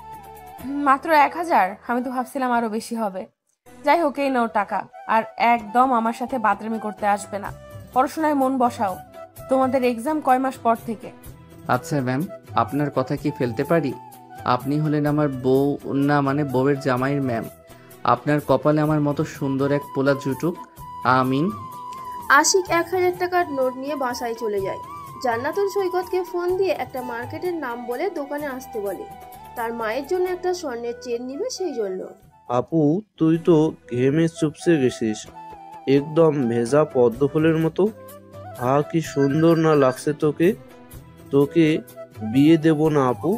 মাত্র 1000? আমি তো ভাবছিলাম আরো বেশি হবে। যাই হোক, এই নাও টাকা। আর একদম আমার সাথে বাতরামি করতে আসবে না। পড়াশোনায় মন বসাও, তোমাদের এক্সাম কয় মাস পর থেকে। আচ্ছা ম্যাম, আপনার কথা কি ফেলতে পারি? আপনি হলেন আমার বউ, না মানে বউয়ের জামাইয়ের ম্যাম। আপনার কপালে আমার মতো সুন্দর এক পোলা জুটুক, আমিন। আশিক 1000 টাকার নোট নিয়ে বাসায় চলে যায়। জান্নাতুল সৈকতকে ফোন দিয়ে একটা মার্কেটের নাম বলে দোকানে আসতে বলে। তার মায়ের জন্য একটা স্বর্ণের চেন নিবে সেই জন্য। আপু, তুই তো ঘেমে চুপসে গেছিস, একদম ভেজা পদ্ম ফুলের মতো। কি সুন্দর না লাগছে তোকে। তোকে বিয়ে দেব না আপু,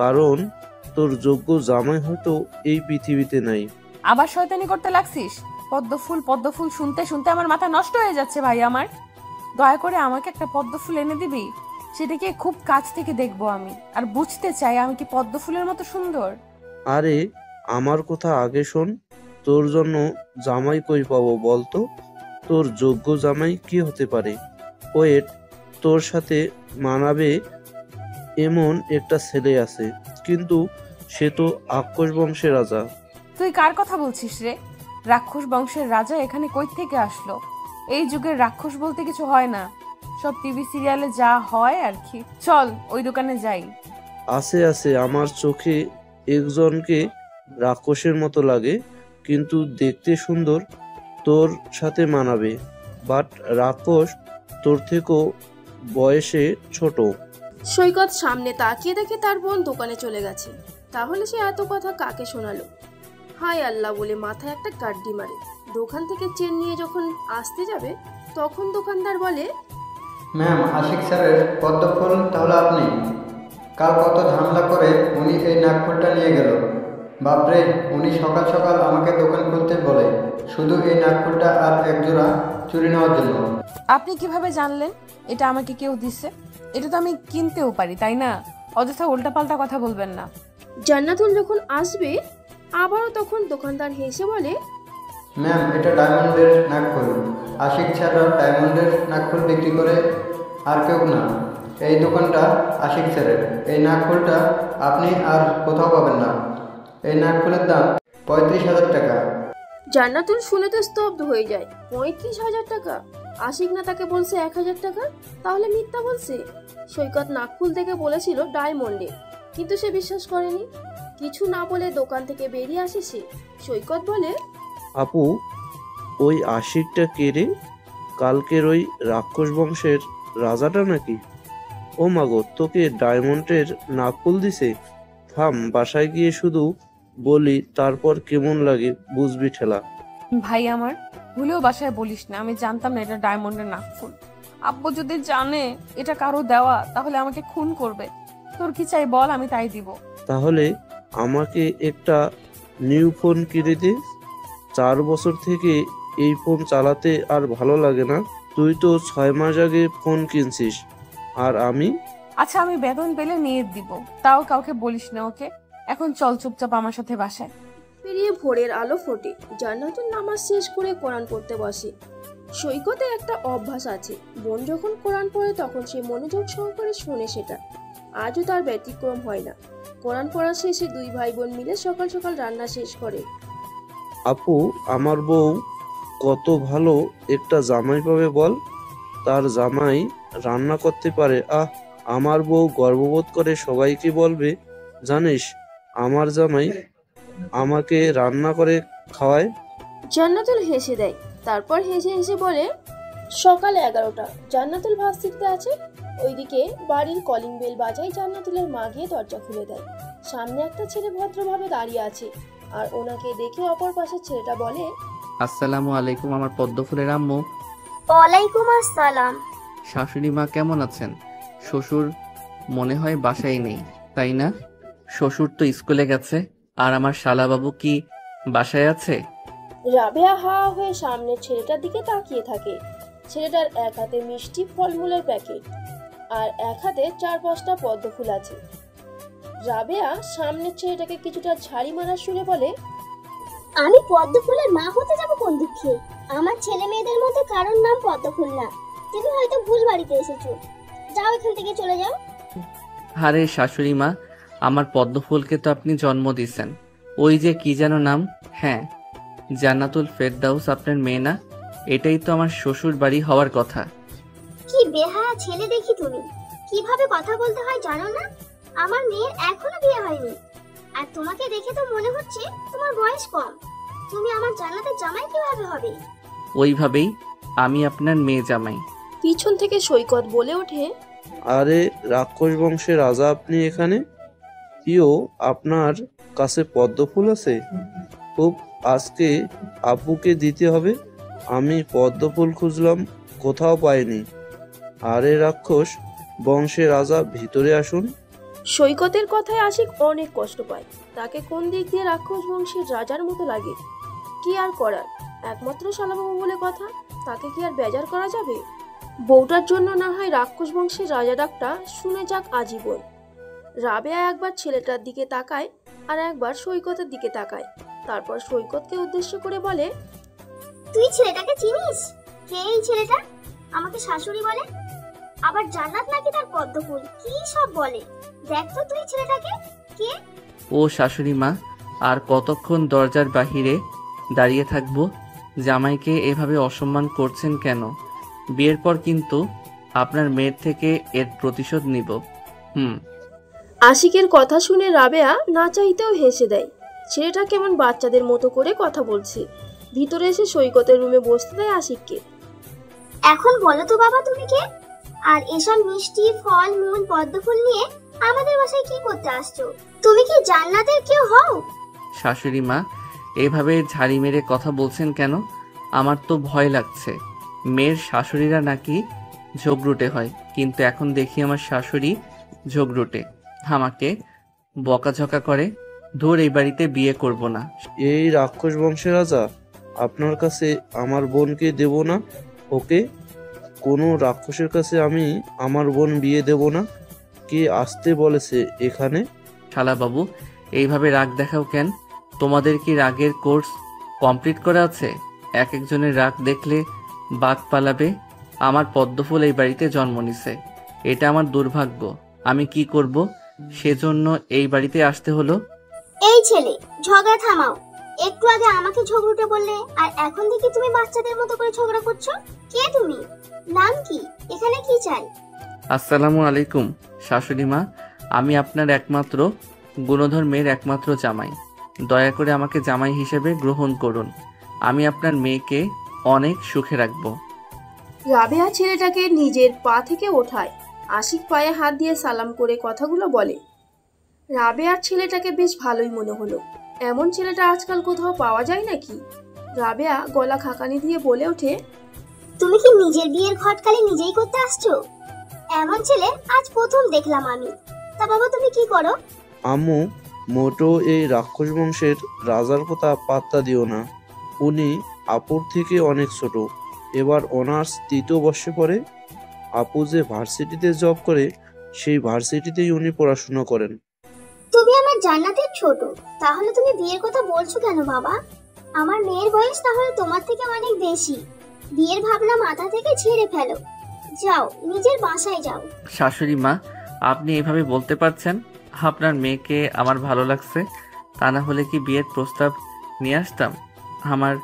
কারণ তোর যোগ্য জামাই হয়তো এই পৃথিবীতে নাই। আবার শয়তানি করতে লাগছিস? পদ্ম ফুল শুনতে শুনতে আমার মাথা নষ্ট হয়ে যাচ্ছে ভাই আমার। দয়া করে আমাকে একটা পদ্ম ফুল এনে দিবি, সেটাকে খুব কাছ থেকে দেখবো আমি, আর বুঝতে চাই আমি কি পদ্ম ফুলের মতো সুন্দর। আরে আমার কথা আগে শোন, তোর জন্য জামাই কই পাবো বলতো? তোর যোগ্য জামাই কি হতে পারে? ওয়েট, তোর সাথে মানাবে এমন একটা ছেলে আছে, কিন্তু সে তো রাক্ষস বংশের রাজা। তুই কার কথা বলছিস রে? রাক্ষস বংশের রাজা এখানে কই থেকে আসলো? এই যুগের রাক্ষস বলতে কিছু হয় না, সব টিভি সিরিয়ালে যা হয় আর কি। চল ওই দোকানে যাই। আছে, আমার চোখে একজনকে রাক্ষসের মতো লাগে, কিন্তু দেখতে সুন্দর, তোর সাথে মানাবে। বাট রাক্ষস তোর থেকেও বয়সে ছোট। সৈকত সামনে তাকিয়ে দেখে তার বোন দোকানে চলে গেছে। তাহলে সে এত কথা কাকে শোনালো? হায় আল্লাহ বলে মাথায় একটা গাড্ডি মারে। দোকান থেকে চেন নিয়ে যখন আসতে যাবে তখন দোকানদার বলে, ম্যাম, আশিক স্যারের পদ্ম ফুল তাহলে আপনি? কাল কত ঝামেলা করে উনি এই নাগফুলটা নিয়ে গেল। বাপরে, উনি সকাল সকাল আমাকে দোকান খুলতে বলে শুধু এই নাগফুলটা আর একজোড়া চুরি নেওয়ার জন্য। আপনি কিভাবে জানলেন এটা আমাকে কেউ দিছে? এটা তো আমি কিনতেও পারি, তাই না? অযথা উল্টাপাল্টা কথা বলবেন না। জান্নাতুল যখন আসবে আবারও তখন দোকানদার হেসে বলে, ম্যাম, এটা ডায়মন্ডের নাকফুল। আশিক ছাড়া ডায়মন্ডের নাকফুল বিক্রি করে আর কেউ না। এই দোকানটা আশিক স্যারের। এই নাকফুলটা আপনি আর কোথাও পাবেন না। এই নাকফুলের দাম 35,000 টাকা। জান্নাতুল শুনে তো স্তব্ধ হয়ে যায়। 35,000 টাকা? আশিক না তাকে বলছে 1,000 টাকা? তাহলে মিথ্যা বলছে। সৈকত নাকফুল থেকে বলেছিল ডায়মন্ডে, কিন্তু সে বিশ্বাস করেনি। কিছু না বলে দোকান থেকে বেরিয়ে আসে সে। সৈকত বলে, আপু, ওই আশিকটা কে রে? কালকের ওই রাক্ষস বংশের রাজাটা নাকি? ও মাগো, তোকে ডায়মন্ডের নাকফুল দিছে? থাম, বাসায় গিয়ে শুধু বলি, তারপর কেমন লাগে বুঝবি ঠেলা। ভাই আমার, ভুলেও বাসায় বলিস না। আমি জানতাম না এটা ডায়মন্ডের নাকফুল। আব্বু যদি জানে এটা কারো দেওয়া, তাহলে আমাকে খুন করবে। তোর কি চাই বল, আমি তাই দিব। তাহলে আমাকে একটা নিউ ফোন কিনে দে। 4 বছর থেকে এই ফোন চালাতে আর ভালো লাগে না। তুই তো 6 মাস আগে ফোন কিনছিস, আর আমি? আচ্ছা, আমি বেতন পেলে নিয়ে দিব, তাও কাউকে বলিস না, ওকে? এখন চল চুপচাপ আমার সাথে বাসায়। পেরিয়ে ভোরের আলো ফোটে। জান্নাতুল নামাজ শেষ করে কোরআন পড়তে বসে। সৈকতের একটা অভ্যাস আছে, বোন যখন কোরআন পড়ে তখন সে মনোযোগ সহকারে শোনে সেটা। আজও তার ব্যতিক্রম হয় না। কোরআন পড়া শেষে দুই ভাই বোন মিলে সকাল সকাল রান্না শেষ করে। আপু, আমার বউ কত ভালো একটা জামাই পাবে বল। তার জামাই রান্না করতে পারে। আমার বউ গর্ববোধ করে সবাইকে বলবে, জানিস আমার জামাই আমাকে রান্না করে খাওয়ায়। জান্নাতুল হেসে দেয়, তারপর হেসে হেসে বলে, সকাল 11টা। জান্নাতুল ভার্সিটিতে আছে। ওইদিকে বাড়ির কলিং বেল বাজায়। জান্নাতুলের মা গিয়ে দরজা খুলে দেয়। সামনে একটা ছেলে ভদ্রভাবে দাঁড়িয়ে আছে, আর ওনাকে দেখে অপর পাশের ছেলেটা বলে, আসসালামু আলাইকুম আমার পদ্মফুলের আম্মু। ওয়ালাইকুম আসসালাম। শাশুড়ি মা কেমন আছেন? শ্বশুর মনে হয় বাসায় নেই, তাই না? শ্বশুর তো স্কুলে গেছে। আর আমার শালাবাবু কি বাসায় আছে? রাবেয়া হা হয়ে সামনের ছেলেটার দিকে তাকিয়ে থাকে। ছেলেটার এক হাতে মিষ্টি ফলমূলের প্যাকেট, আর এক হাতে 4-5টা পদ্ম ফুল আছে। রাবেয়া সামনের ছেলেটাকে কিছুটা ঝাড়ি মারার সুরে বলে, আমি পদ্ম ফুলের মা হতে যাব কোন দুঃখে? আমার ছেলে মেয়েদের মধ্যে কারোর নাম পদ্ম ফুল না। তুমি হয়তো ভুল বাড়িতে এসেছো। যাও, এখান থেকে চলে যাও। আরে শাশুড়ি মা, আমার পদ্মফুলকে তো আপনি জন্ম দিয়েছেন। ওই যে কি যেন নাম? হ্যাঁ, জান্নাতুল ফেরদাউস আপনার মেয়ে না? এটাই তো আমার শ্বশুর বাড়ি হওয়ার কথা। কি বেহায়া ছেলে দেখি তুমি! কিভাবে কথা বলতে হয় জানো না? আমার মেয়ের এখনো বিয়ে হয়নি, আর তোমাকে দেখে তো মনে হচ্ছে তোমার বয়স কম। তুমি আমার জান্নাতের জামাই কিভাবে হবে? ওইভাবেই আমি আপনার মেয়ে জামাই। পিছন থেকে সৈকত বলে ওঠে, আরে রাক্ষস বংশের রাজা আপনি এখানে? প্রিয়, আপনার কাছে পদ্ম ফুল আছে? খুব, আজকে আব্বুকে দিতে হবে। আমি পদ্ম ফুল খুঁজলাম, কোথাও পাইনি। আরে রাক্ষস বংশের রাজা, ভিতরে আসুন। সৈকতের কথায় আশিক অনেক কষ্ট পায়। তাকে কোন দিক দিয়ে রাক্ষস বংশের রাজার মতো লাগে। কি আর করার, একমাত্র শালাবাবু বলে কথা, তাকে কি আর বেজার করা যাবে? বউটার জন্য না হয় রাক্ষস বংশের রাজা ডাকটা শুনে যাক আজীবন। রাবেয়া একবার ছেলেটার দিকে তাকায়, আর একবার সৈকতের দিকে তাকায়। তারপর সৈকতকে উদ্দেশ্য করে বলে, তুই ছেলেটাকে চিনিস? কে এই ছেলেটা? আমাকে শাশুড়ি বলে, আবার জান্নাত নাকি তার পদ্ম ফুল, কি সব বলে। দেখ তো তুই ছেলেটাকে কে? ও শাশুড়ি মা, আর কতক্ষণ দরজার বাহিরে দাঁড়িয়ে থাকবো? জামাইকে এভাবে অসম্মান করছেন কেন? বিয়ের পর কিন্তু আপনার মেয়ের থেকে এর প্রতিশোধ নিব। আশিকের কথা শুনে রাবেয়া না চাইতেও হেসে দেয়। ছেলেটা কেমন বাচ্চাদের মতো করে কথা বলছে। ভিতরে এসে সৈকতের রুমে বসতে দেয় আশিককে। এখন বলো তো বাবা, তুমি কে? আর এসব মিষ্টি ফল মূল পদ্ম ফুল নিয়ে আমাদের বাসায় কি করতে আসছো? তুমি কি জান্নাতের কেউ হও? শাশুড়ি মা, এভাবে ঝাড়ি মেরে কথা বলছেন কেন? আমার তো ভয় লাগছে। মেয়ের শাশুড়িরা নাকি ঝগড়ুটে হয়, কিন্তু এখন দেখি আমার শাশুড়ি ঝগড়ুটে, আমাকে বকাঝকা করে। ধুর, এই বাড়িতে বিয়ে করব না। এই রাক্ষস বংশের রাজা আপনার কাছে আমার বোনকে দেব না। ওকে, কোনো রাক্ষসের কাছে আমি আমার বোন বিয়ে দেব না। কে আসতে বলেছে এখানে? শালাবাবু, এইভাবে রাগ দেখাও কেন? তোমাদের কি রাগের কোর্স কমপ্লিট করা আছে? এক একজনের রাগ দেখলে বাঘ পালাবে। আমার পদ্মফুল এই বাড়িতে জন্ম নিছে, এটা আমার দুর্ভাগ্য। আমি কি করব, সেজন্য এই বাড়িতে আসতে হলো। এই ছেলে, ঝগড়া থামাও। একটু আগে আমাকে ঝগড়ুটে বললে, আর এখন থেকে তুমি বাচ্চাদের মতো করে ঝগড়া করছো। কে তুমি? নাম কি? এখানে কি চাই? আসসালামু আলাইকুম শাশুড়ি মা, আমি আপনার একমাত্র গুণধর মেয়ের একমাত্র জামাই। দয়া করে আমাকে জামাই হিসেবে গ্রহণ করুন। আমি আপনার মেয়েকে অনেক সুখে রাখব। রাবেয়া ছেলেটাকে নিজের পা থেকে ওঠায়। আশিক পায়ে হাত দিয়ে সালাম করে কথাগুলো বলে। রাবেয়ার ছেলেটাকে বেশ ভালোই মনে হলো। এমন ছেলেটা আজকাল কোথাও পাওয়া যায় নাকি? রাবেয়া গলা খাকানি দিয়ে বলে ওঠে, তুমি কি নিজের বিয়ের ঘটকালি নিজেই করতে আসছো? এমন ছেলে আজ প্রথম দেখলাম আমি। তা বাবা, তুমি কি করো? আম্মু, মোটো এই রাক্ষস বংশের রাজার কথা পাত্তা দিও না। উনি আপুর থেকে অনেক ছোট, এবার অনার্স 3য় বর্ষে পড়ে। আপু যে ভার্সিটিতে জব করে, সেই ভার্সিটিতেই উনি পড়াশোনা করেন। তুমি আমার জান্নাতের ছোট, তাহলে তুমি বিয়ের কথা বলছো কেন বাবা? আমার মেয়ের বয়স তাহলে তোমার থেকে অনেক বেশি। বিয়ের ভাবনা মাথা থেকে ঝেড়ে ফেলো। যাও, নিজের বাসায় যাও। শাশুড়ি মা, আপনি এভাবে বলতে পারছেন? আপনার মেয়েকে আমার ভালো লাগছে, তা না হলে কি বিয়ের প্রস্তাব নিয়ে আসতাম? আমার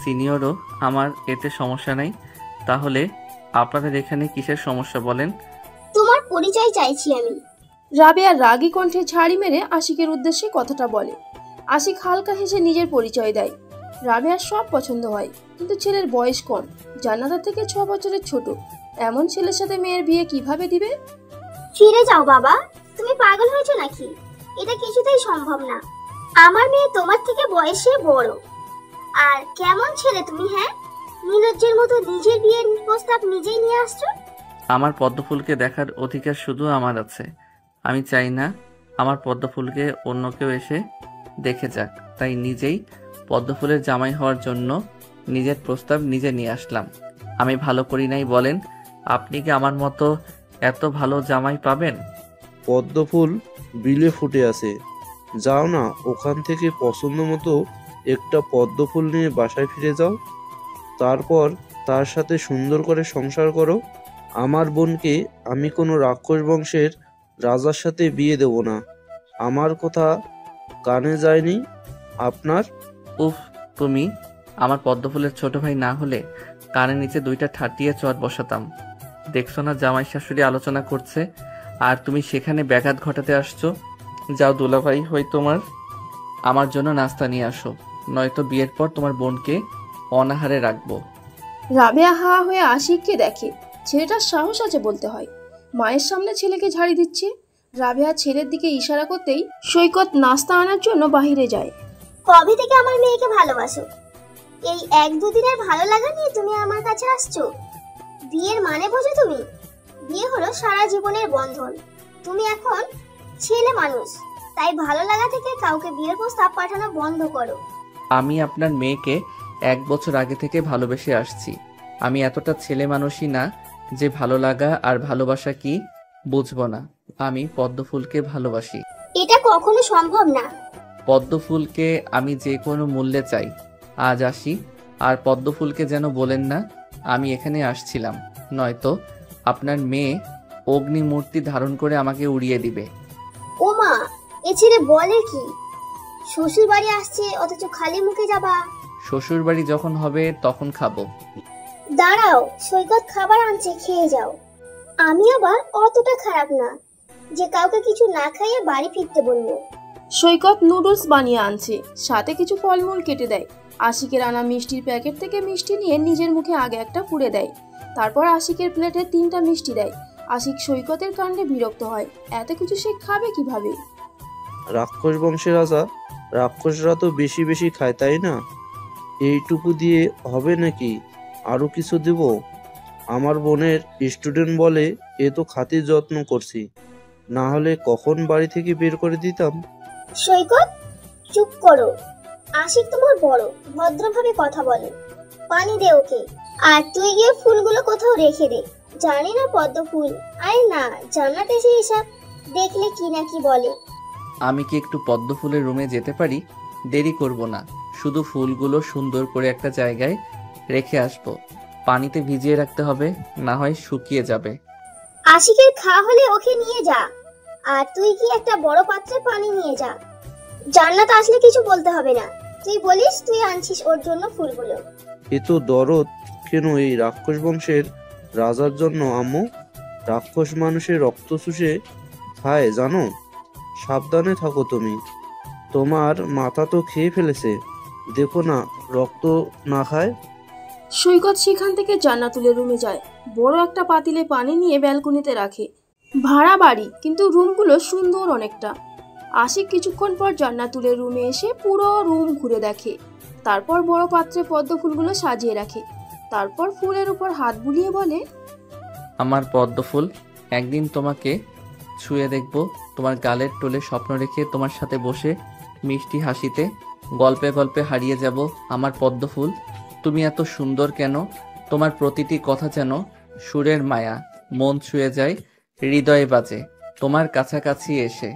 সিনিয়রও, আমার এতে সমস্যা নেই। তাহলে আপনাদের এখানে কিসের সমস্যা বলেন? তোমার পরিচয় চাইছি আমি। রাবেয়া রাগী কণ্ঠে ঝাড়ি মেরে আশিকের উদ্দেশ্যে কথাটা বলে। আশিক হালকা হেসে নিজের পরিচয় দেয়। রাবেয়ার সব পছন্দ হয়, কিন্তু ছেলের বয়স কম, জান্নাতের থেকে 6 বছরের ছোট। এমন ছেলের সাথে মেয়ের বিয়ে কিভাবে দিবে? ফিরে যাও বাবা, তুমি পাগল হয়েছো নাকি? এটা কিছুতেই সম্ভব না। আমার মেয়ে তোমার থেকে বয়সে বড়। আর কেমন ছেলে তুমি, হ্যাঁ? নীলজ্জের মতো নিজের বিয়ের প্রস্তাব নিজেই নিয়ে আসছো। আমার পদ্মফুলকে দেখার অধিকার শুধু আমার আছে। আমি চাই না আমার পদ্মফুলকে অন্য কেউ এসে দেখে যাক, তাই নিজেই পদ্মফুলের জামাই হওয়ার জন্য নিজের প্রস্তাব নিজে নিয়ে আসলাম। আমি ভালো করি নাই বলেন? আপনি কি আমার মতো এত ভালো জামাই পাবেন? পদ্মফুল বিলে ফুটে আছে, যাও না ওখান থেকে পছন্দ মতো একটা পদ্মফুল নিয়ে বাসায় ফিরে যাও। তারপর তার সাথে সুন্দর করে সংসার করো। আমার বোনকে আমি কোনো রাক্ষস বংশের রাজার সাথে বিয়ে দেব না। আমার কথা কানে যায়নি আপনার? উফ, তুমি আমার পদ্মফুলের ছোট ভাই না হলে কানের নিচে 2টা ঠাটিয়ে চট বসাতাম। দেখছো না জামাই শাশুড়ি আলোচনা করছে, আর তুমি সেখানে ব্যাঘাত ঘটাতে আসছো। যাও দুলাভাই হই তোমার, আমার জন্য নাস্তা নিয়ে আসো, নয়তো বিয়ের পর তোমার বোনকে অনাহারে রাখবো। রাবেয়া হা হয়ে আশিককে দেখে। ছেলেটার সাহস আছে বলতে হয়। মায়ের সামনে ছেলেকে ঝাড়ি দিচ্ছে। রাবেয়া ছেলের দিকে ইশারা করতেই সৈকত নাস্তা আনার জন্য বাহিরে যায়। কবে থেকে আমার মেয়েকে ভালোবাসো? এই 1-2 দিনের ভালো লাগা নিয়ে তুমি আমার কাছে আসছো? বিয়ের মানে বোঝো তুমি? বিয়ে হলো সারা জীবনের বন্ধন। তুমি এখন ছেলে মানুষ, তাই ভালো লাগা থেকে কাউকে বিয়ের প্রস্তাব পাঠানো বন্ধ করো। আমি আপনার মেয়েকে 1 বছর আগে থেকে ভালোবেসে আসছি। আমি এতটা ছেলে মানুষই না যে ভালো লাগা আর ভালোবাসা কি বুঝবো না। আমি পদ্মফুলকে ভালোবাসি। এটা কখনো সম্ভব না। পদ্মফুলকে আমি যে কোনো মূল্যে চাই। আজ আসি, আর পদ্মফুলকে যেন বলেন না আমি এখানে আসছিলাম, নয়তো আপনার মেয়ে অগ্নিমূর্তি ধারণ করে আমাকে উড়িয়ে দিবে। ও মা, এ ছেলে বলে কি? শ্বশুর বাড়ি আসছে অথচ খালি মুখে যাবা? শ্বশুর বাড়ি যখন হবে তখন খাবো। দাঁড়াও, সৈকত খাবার আনছে, খেয়ে যাও। আমি আবার অতটা খারাপ না যে কাউকে কিছু না খাইয়ে বাড়ি ফিরতে বলবো। সৈকত নুডলস বানিয়ে আনছে, সাথে কিছু ফলমূল কেটে দেয়। আশিকের আনা মিষ্টির প্যাকেট থেকে মিষ্টি নিয়ে নিজের মুখে আগে একটা পুড়ে দেয়। তারপর আশিকের প্লেটে 3টা মিষ্টি দেয়। আশিক সৈকতের কাণ্ডে বিরক্ত হয়। এত কিছু সে খাবে কিভাবে? রাক্ষস বংশের রাজা, রাক্ষসরা তো বেশি বেশি খায়, তাই না? এইটুকু দিয়ে হবে নাকি? আরো কিছু দেব? আমার বোনের স্টুডেন্ট বলে এ তো খাতির যত্ন করছি, না হলে কখন বাড়ি থেকে বের করে দিতাম। সৈকত, চুপ করো। আশিক তোমার বড়, ভদ্রভাবে কথা বলে। পানি দে ওকে। আর তুই গিয়ে ফুলগুলো কোথাও রেখে দে। জানি না পদ্ম ফুল, আরে না, জান্নাত এসে এসব দেখলে কি না কি বলে। আমি কি একটু পদ্মফুলের রুমে যেতে পারি? দেরি করব না, শুধু ফুলগুলো সুন্দর করে একটা জায়গায় রেখে আসবো। পানিতে ভিজিয়ে রাখতে হবে, না হয় শুকিয়ে যাবে। আশিকের খাওয়া হলে ওকে নিয়ে যা, আর তুই কি একটা বড় পাত্রে পানি নিয়ে যা। জান্নাত আসলে কিছু বলতে হবে না, তুই বলিস তুই আনছিস ওর জন্য ফুলগুলো। এ তো দরদ কেন এই রাক্ষস বংশের রাজার জন্য আম্মু? রাক্ষস মানুষের রক্ত চুষে খায় জানো? সাবধানে থাকো তুমি, তোমার মাথা তো খেয়ে ফেলেছে, দেখো না রক্ত না খায়। সৈকত সেখান থেকে জান্নাতুলের রুমে যায়। বড় একটা পাতিলে পানি নিয়ে ব্যালকনিতে রাখে। ভাড়া বাড়ি, কিন্তু রুমগুলো সুন্দর অনেকটা। আশিক কিছুক্ষণ পর জান্নাতুলের রুমে এসে পুরো রুম ঘুরে দেখে। তারপর বড় পাত্রে পদ্ম ফুলগুলো সাজিয়ে রাখে। তারপর ফুলের উপর হাত বুলিয়ে বলে, আমার পদ্ম ফুল, একদিন তোমাকে ছুঁয়ে দেখব, তোমার গালের টোলে স্বপ্ন রেখে তোমার সাথে বসে মিষ্টি হাসিতে গল্পে গল্পে হারিয়ে যাব। আমার পদ্ম ফুল, তুমি এত সুন্দর কেন? তোমার প্রতিটি কথা যেন সুরের মায়া, মন ছুঁয়ে যায়, হৃদয়ে বাজে। তোমার কাছাকাছি এসে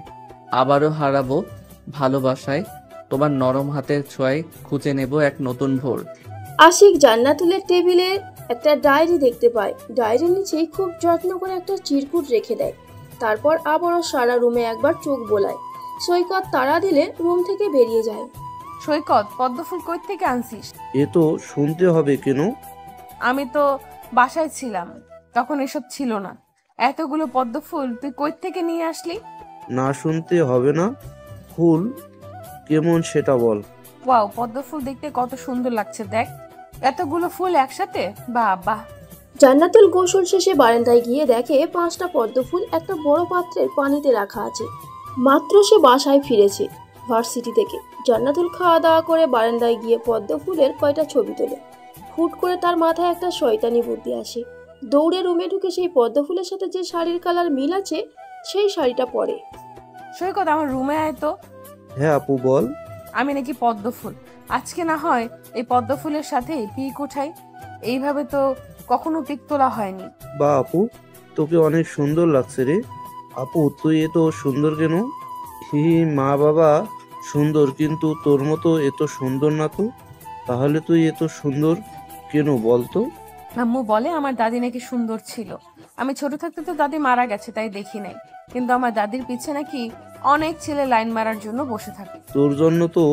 আবারও হারাবো ভালোবাসায়, তোমার নরম হাতের ছোঁয়ায় খুঁজে নেব এক নতুন ভোর। আশিক জান্নাতুলের টেবিলে একটা ডায়েরি দেখতে পায়। ডায়েরির নিচেই খুব যত্ন করে একটা চিরকুট রেখে দেয়। তারপর আবারও সারা রুমে একবার চোখ বোলায়। সৈকত তাড়া দিলে রুম থেকে বেরিয়ে যায়। সৈকত, পদ্মফুল কই থেকে আনছিস? এ তো শুনতে হবে কেন? আমি তো বাসায় ছিলাম, তখন এসব ছিল না। এতগুলো পদ্মফুল তুই কই থেকে নিয়ে আসলি? না শুনতে হবে না, ফুল কেমন সেটা বল। ওয়াও, পদ্মফুল দেখতে কত সুন্দর লাগছে, দেখ এতগুলো ফুল একসাথে, বাহ বাহ। জান্নাতুল গোসল শেষে বারান্দায় গিয়ে দেখে 5টা পদ্ম ফুল একটা বড় পাত্রের পানিতে রাখা আছে। মাত্র সে বাসায় ফিরেছে ভার্সিটি থেকে। জান্নাতুল খাওয়া দাওয়া করে বারান্দায় গিয়ে পদ্ম ফুলের কয়টা ছবি তোলে। হুট করে তার মাথায় একটা শয়তানি বুদ্ধি আসে। দৌড়ে রুমে ঢুকে সেই পদ্ম ফুলের সাথে যে শাড়ির কালার মিল আছে সেই শাড়িটা পরে। সৈকত, আমার রুমে আয় তো। হ্যাঁ আপু বল। আমি নাকি পদ্মফুল, আজকে না হয় এই পদ্মফুলের সাথে পিক উঠাই। এইভাবে তো কখনো পিক তোলা হয়নি। বা আপু, তোকে অনেক সুন্দর লাগছে রে। আপু তুই এত সুন্দর কেন? হি, মা বাবা সুন্দর, কিন্তু তোর মতো এত সুন্দর না তো। তাহলে তুই এত সুন্দর কেন বলতো? আম্মু বলে আমার দাদি নাকি সুন্দর ছিল। আমি ছোট থাকতে তো দাদি মারা গেছে, তাই দেখি নাই, কিন্তু আমার দাদির পিছে নাকি অনেক ছেলে লাইন মারার জন্য বসে থাকে। তোর জন্য তো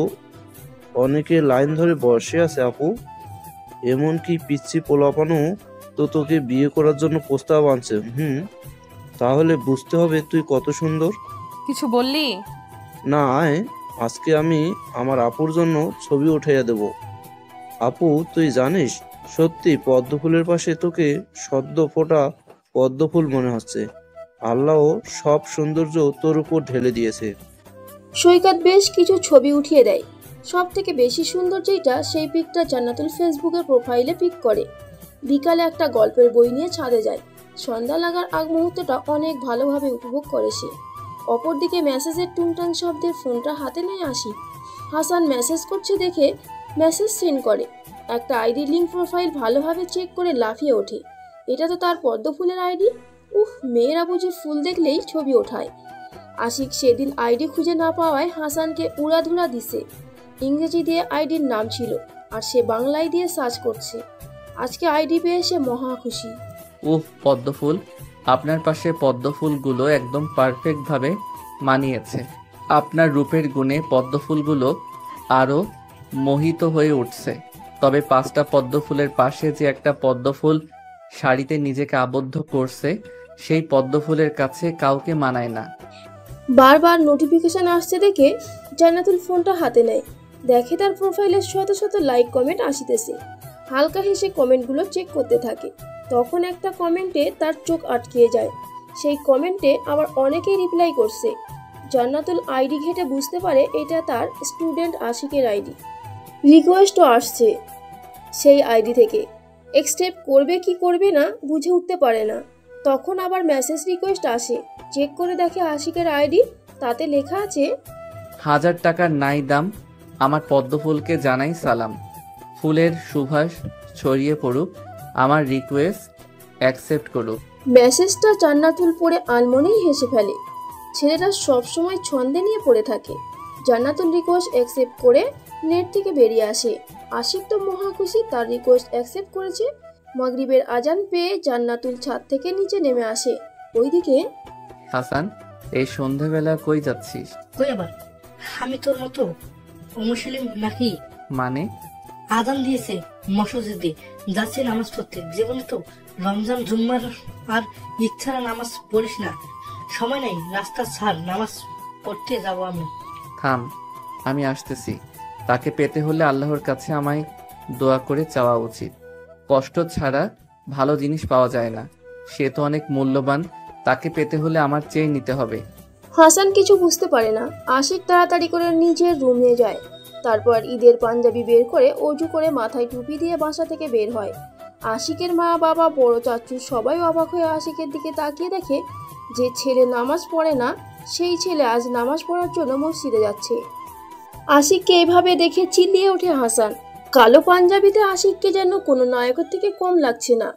অনেকে লাইন ধরে বসে আছে আপু, এমনকি পিচ্ছি পোলাপানও তো তোকে বিয়ে করার জন্য প্রস্তাব আনছে। তাহলে বুঝতে হবে তুই কত সুন্দর। কিছু বললি? না আয়, আজকে আমি আমার আপুর জন্য ছবি উঠাইয়া দেব। আপু তুই জানিস, সত্যি পদ্ম ফুলের পাশে তোকে সদ্য ফোটা পদ্ম ফুল মনে হচ্ছে। আল্লাহ সব সৌন্দর্য তোর উপর ঢেলে দিয়েছে। সৈকত বেশ কিছু ছবি উঠিয়ে দেয়। সব থেকে বেশি সুন্দর যেটা, সেই পিকটা জান্নাতুল ফেসবুকের প্রোফাইলে পিক করে। বিকালে একটা গল্পের বই নিয়ে ছাদে যায়। সন্ধ্যা লাগার আগ মুহূর্তটা অনেক ভালোভাবে উপভোগ করে সে। অপরদিকে মেসেজের টুংটাং শব্দে ফোনটা হাতে নেয় আশিক। হাসান মেসেজ করছে দেখে মেসেজ সেন্ড করে। একটা আইডি লিঙ্ক প্রোফাইল ভালোভাবে চেক করে লাফিয়ে ওঠে। এটা তো তার পদ্ম ফুলের আইডি। মেয়েরা বুঝি ফুল দেখলেই ছবি ওঠায়। আশিক সেদিন আইডি খুঁজে না পাওয়ায় হাসানকে উড়াধুরা দিছে। ইংরেজি দিয়ে আইডির নাম ছিল, আর সে বাংলায় দিয়ে সার্চ করছে। আজকে আইডি পেয়ে সে মহা খুশি। পদ্মফুল, আপনার পাশে পদ্মফুলগুলো একদম পারফেক্টভাবে মানিয়েছে। আপনার রূপের গুণে পদ্মফুলগুলো আরও মোহিত হয়ে উঠছে। তবে 5টা পদ্মফুলের পাশে যে একটা পদ্মফুল শাড়িতে নিজেকে আবদ্ধ করছে, সেই পদ্মফুলের কাছে কাউকে মানায় না। বারবার নোটিফিকেশন আসছে দেখে জান্নাতুল ফোনটা হাতে নেয়। দেখে তার প্রোফাইলে শত শত লাইক কমেন্ট আসিতেছে। হালকা হেসে কমেন্টগুলো চেক করতে থাকে। তখন একটা কমেন্টে তার চোখ আটকিয়ে যায়। সেই কমেন্টে আবার অনেকেই রিপ্লাই করছে। জান্নাতুল আইডি ঘেটে বুঝতে পারে এটা তার স্টুডেন্ট আশিকের আইডি। রিকোয়েস্টও আসছে সেই আইডি থেকে। অ্যাকসেপ্ট করবে কি করবে না বুঝে উঠতে পারে না। তখন আবার মেসেজ রিকোয়েস্ট আসে। চেক করে দেখে আশিকের আইডি, তাতে লেখা আছে 1000 টাকার নাই দাম, আমার পদ্মফুলকে জানাই সালাম। ফুলের সুবাস ছড়িয়ে পড়ুক, আমার রিকোয়েস্ট অ্যাকসেপ্ট করুক। মেসেজটা জান্নাতুল পড়ে আনমনেই হেসে ফেলে। ছেলেটা সবসময় ছন্দে নিয়ে পড়ে থাকে। জান্নাতুল রিকোয়েস্ট অ্যাকসেপ্ট করে নেট থেকে বেরিয়ে আসে। আশিক তো মহা খুশি, তার রিকোয়েস্ট অ্যাকসেপ্ট করেছে। মাগরিবের আজান পেয়ে জান্নাতুল ছাদ থেকে নিচে নেমে আসে। ওইদিকে হাসান, এই সন্ধেবেলা কই যাচ্ছিস? কই আবার? আমি তোর মতো মুসলিম নাকি? মানে? আজান দিয়েছে মসজিদে, যাচ্ছি নামাজ পড়তে। জীবনে তো রমজান জুম্মার আর ইচ্ছারা নামাজ পড়িস না। সময় নাই, রাস্তা ছাড়, নামাজ পড়তে যাব আমি। থাম, আমি আসতেছি। তাকে পেতে হলে আল্লাহর কাছে আমায় দোয়া করে চাওয়া উচিত। কষ্ট ছাড়া ভালো জিনিস পাওয়া যায় না। সে তো অনেক মূল্যবান, তাকে পেতে হলে আমার চেয়ে নিতে হবে। হাসান কিছু বুঝতে পারে না। আশিক তাড়াতাড়ি করে নিজের রুমে যায়। তারপর ঈদের পাঞ্জাবি বের করে অজু করে মাথায় টুপি দিয়ে বাসা থেকে বের হয়। আশিকের মা বাবা বড় চাচু সবাই অবাক হয়ে আশিকের দিকে তাকিয়ে দেখে যে ছেলে নামাজ পড়ে না সেই ছেলে আজ নামাজ পড়ার জন্য মসজিদে যাচ্ছে। আশিককে এভাবে দেখে চিল্লিয়ে ওঠে হাসান। কালো পাঞ্জাবিতে আশিককে যেন কোনো নায়কের থেকে কম লাগছে না।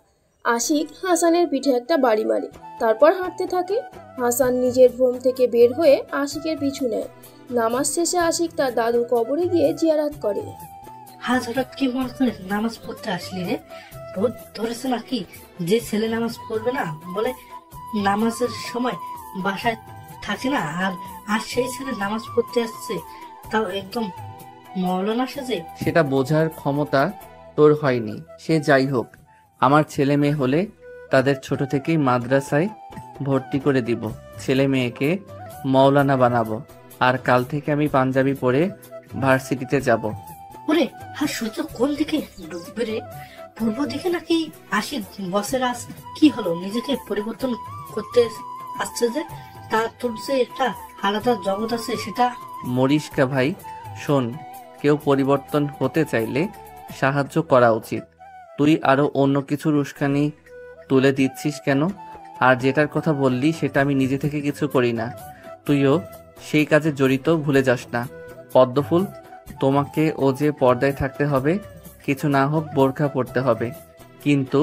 আশিক হাসানের পিঠে একটা বাড়ি মারে, তারপর হাঁটতে থাকে। হাসান নিজের রুম থেকে বের হয়ে আশিকের পিছু নেয়। নামাজ শেষে আশিক তার দাদুর কবরে গিয়ে জিয়ারাত করে। আজ হঠাৎ কি মনে করে নামাজ পড়তে আসলি রে? ভূত ধরেছে নাকি? যে ছেলে নামাজ পড়বে না বলে নামাজের সময় বাসায় থাকে না, আর সেই ছেলে নামাজ পড়তে আসছে, তাও একদম মৌলানা সেজে। সেটা বোঝার ক্ষমতা তোর হয়নি। সে যাই হোক, আমার ছেলে মেয়ে হলে তাদের ছোট থেকেই মাদ্রাসায় ভর্তি করে দিব। ছেলে মেয়েকে মৌলানা বানাবো। আর কাল থেকে আমি পাঞ্জাবি পরে ভার্সিটিতে যাব। ওরে, আর সূর্য কোন দিকে ডুববে রে? পূর্ব দিকে নাকি? আশিক বসের আজ কি হলো? নিজেকে পরিবর্তন করতে আসছে যে, তার তোর যে একটা আলাদা জগৎ আছে সেটা। মরিশকা ভাই, শোন, কেউ পরিবর্তন হতে চাইলে সাহায্য করা উচিত। তুই আরো অন্য কিছুর উস্কানি তুলে দিচ্ছিস কেন? আর যেটার কথা বললি সেটা আমি নিজে থেকে কিছু করি না। তুইও সেই কাজে জড়িত, ভুলে যাস না। পদ্মফুল, তোমাকে ও যে পর্দায় থাকতে হবে, কিছু না হোক বোরখা পড়তে হবে, কিন্তু